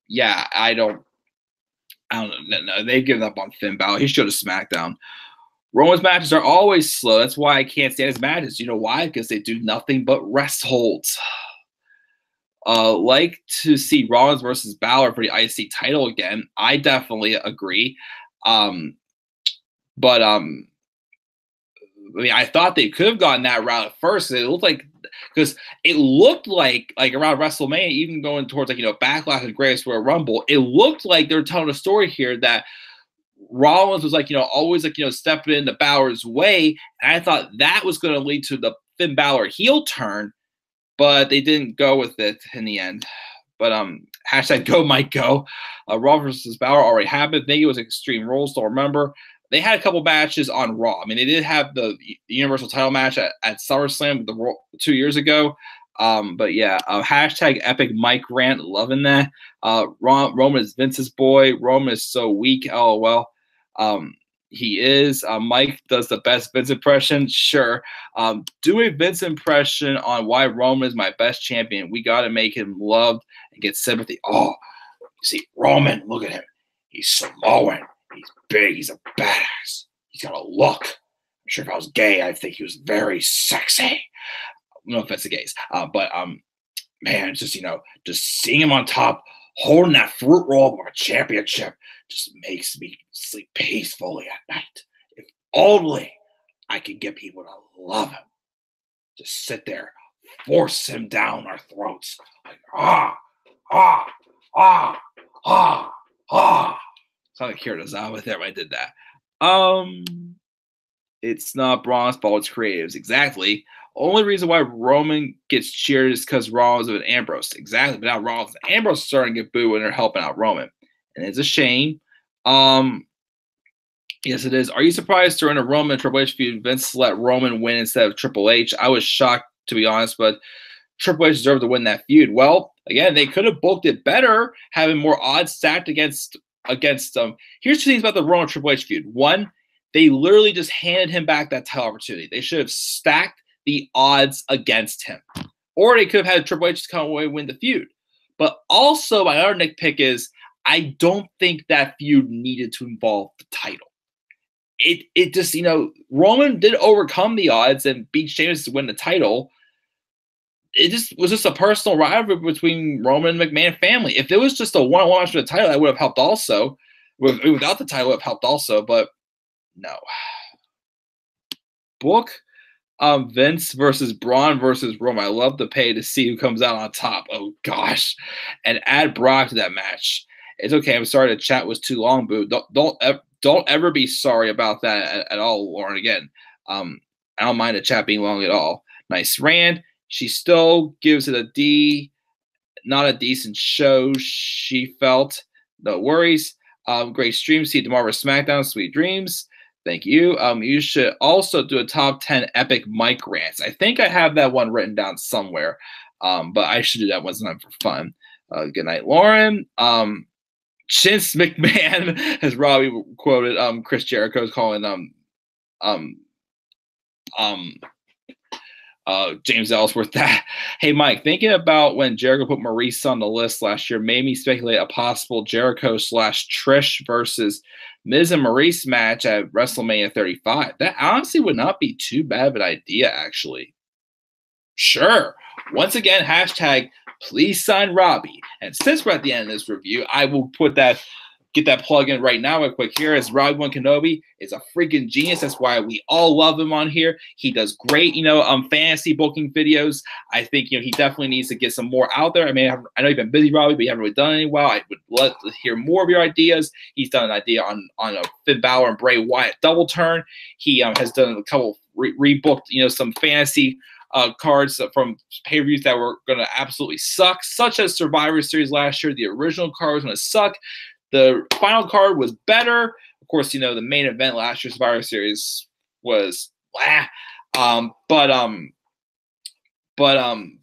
Yeah, I don't know. No, they've given up on Finn Balor. He showed a SmackDown. Roman's matches are always slow. That's why I can't stand his matches. You know why? Because they do nothing but rest holds. Like to see Rollins versus Balor for the IC title again. I definitely agree. I mean, I thought they could have gone that route at first. It looked like around WrestleMania, even going towards Backlash and Greatest Royal Rumble, it looked like they were telling a story here that Rollins was like, always like, stepping into Balor's way. And I thought that was going to lead to the Finn Balor heel turn, but they didn't go with it in the end. But hashtag go Mike go. Raw versus Balor already happened. I think it was Extreme Rules. Don't remember. They had a couple matches on Raw. I mean, they did have the Universal title match at SummerSlam 2 years ago. But yeah, hashtag epic Mike rant. Loving that. Roman is Vince's boy. Roman is so weak. Oh, well. He is. Mike does the best Vince impression. Sure. Do a Vince impression on why Roman is my best champion. We got to make him loved and get sympathy. Oh, you see, Roman, look at him. He's Samoan. He's big. He's a badass. He's got a look. I'm sure if I was gay, I'd think he was very sexy. No offense to gays. But man, it's just, just seeing him on top, holding that fruit roll of a championship just makes me sleep peacefully at night. If only I could get people to love him. Just sit there, force him down our throats. Like, It's not like Kirizawa there when I did that. It's not Braun's fault, it's creatives. Exactly. Only reason why Roman gets cheered is because Rollins and Ambrose. Exactly. But now Rollins and Ambrose are starting to get booed when they're helping out Roman. And it's a shame. Yes, it is. Are you surprised during a Roman and Triple H feud, Vince let Roman win instead of Triple H? I was shocked, to be honest, but Triple H deserved to win that feud. Well, again, they could have booked it better, having more odds stacked against them. Here's two things about the Roman and Triple H feud. One, they literally just handed him back that title opportunity. They should have stacked the odds against him. Or they could have had Triple H come away and win the feud. But also, my other nitpick is, I don't think that feud needed to involve the title. It just, Roman did overcome the odds and beat Sheamus to win the title. It just was just a personal rivalry between Roman and McMahon family. If it was just a one-on-one match for the title, that would have helped also. Without the title, it would have helped also, but no. Book Vince versus Braun versus Roman. I love to pay to see who comes out on top. Oh, gosh. And add Brock to that match. It's okay. I'm sorry the chat was too long, boo. Don't ever be sorry about that at all, Lauren. Again, I don't mind the chat being long at all. Nice rant. She still gives it a D. Not a decent show, she felt. No worries. Great stream. See you tomorrow for SmackDown. Sweet dreams. Thank you. You should also do a top 10 epic Mike rants. I think I have that one written down somewhere, but I should do that one sometime for fun. Good night, Lauren. Since McMahon, as Robbie quoted, Chris Jericho's calling James Ellsworth that. Hey, Mike, thinking about when Jericho put Maurice on the list last year made me speculate a possible Jericho/Trish versus Miz and Maurice match at WrestleMania 35. That honestly would not be too bad of an idea, actually. Sure. Once again, hashtag please sign Robbie. And since we're at the end of this review, I will get that plug in right now real quick here, as Robbie One Kenobi is a freaking genius. That's why we all love him on here. He does great, fantasy booking videos. I think, he definitely needs to get some more out there. I mean, I know you've been busy, Robbie, but you haven't really done any while. I would love to hear more of your ideas. He's done an idea on a Finn Balor and Bray Wyatt double turn. He has done a couple rebooked, some fantasy cards from pay-per-views that were going to absolutely suck, such as Survivor Series last year. The original card was going to suck. The final card was better. Of course, the main event last year's Survivor Series was blah. But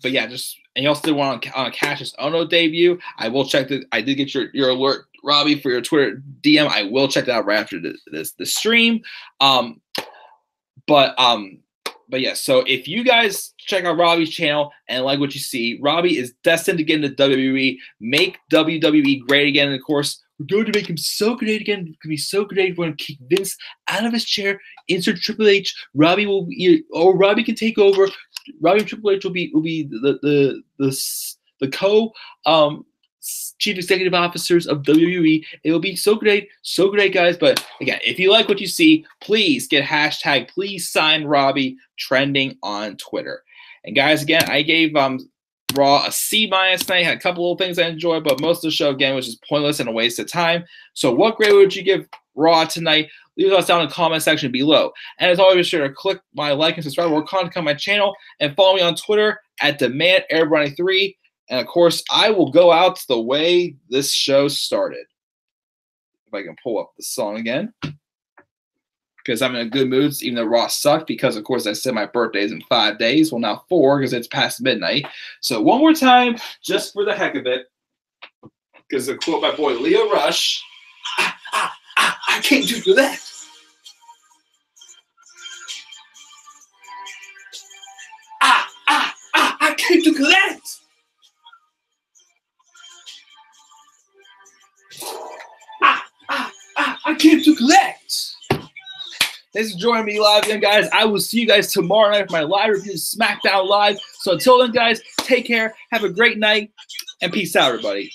yeah, and you also did one on Cassius Ohno debut. I will check that. I did get your alert, Robbie, for your Twitter DM. I will check that out right after the stream. But yeah, so if you guys check out Robbie's channel and like what you see, Robbie is destined to get into WWE, make WWE great again. And of course, we're going to make him so great again. It's going to be so great. We're going to kick Vince out of his chair, insert Triple H. Robbie can take over. Robbie and Triple H will be the co chief executive officers of WWE. It will be so great, guys. But again, if you like what you see, please get hashtag please sign Robbie trending on Twitter. And guys, again, I gave Raw a C- tonight. Had a couple little things I enjoyed, but most of the show again was just pointless and a waste of time. So what grade would you give Raw tonight? Leave us down in the comment section below. And as always, be sure to click my like and subscribe or contact on my channel and follow me on Twitter at DemandAir93. And of course, I will go out the way this show started. If I can pull up the song again. Because I'm in a good mood, even though Raw sucked, because, of course, I said my birthday is in 5 days. Well, now 4, because it's past midnight. So one more time, just for the heck of it, because to quote my boy Leo Rush, I can't do that. I can't do that. I can't do that. Thanks for joining me live again, guys. I will see you guys tomorrow night for my live review of SmackDown Live. So until then, guys, take care, have a great night, and peace out, everybody.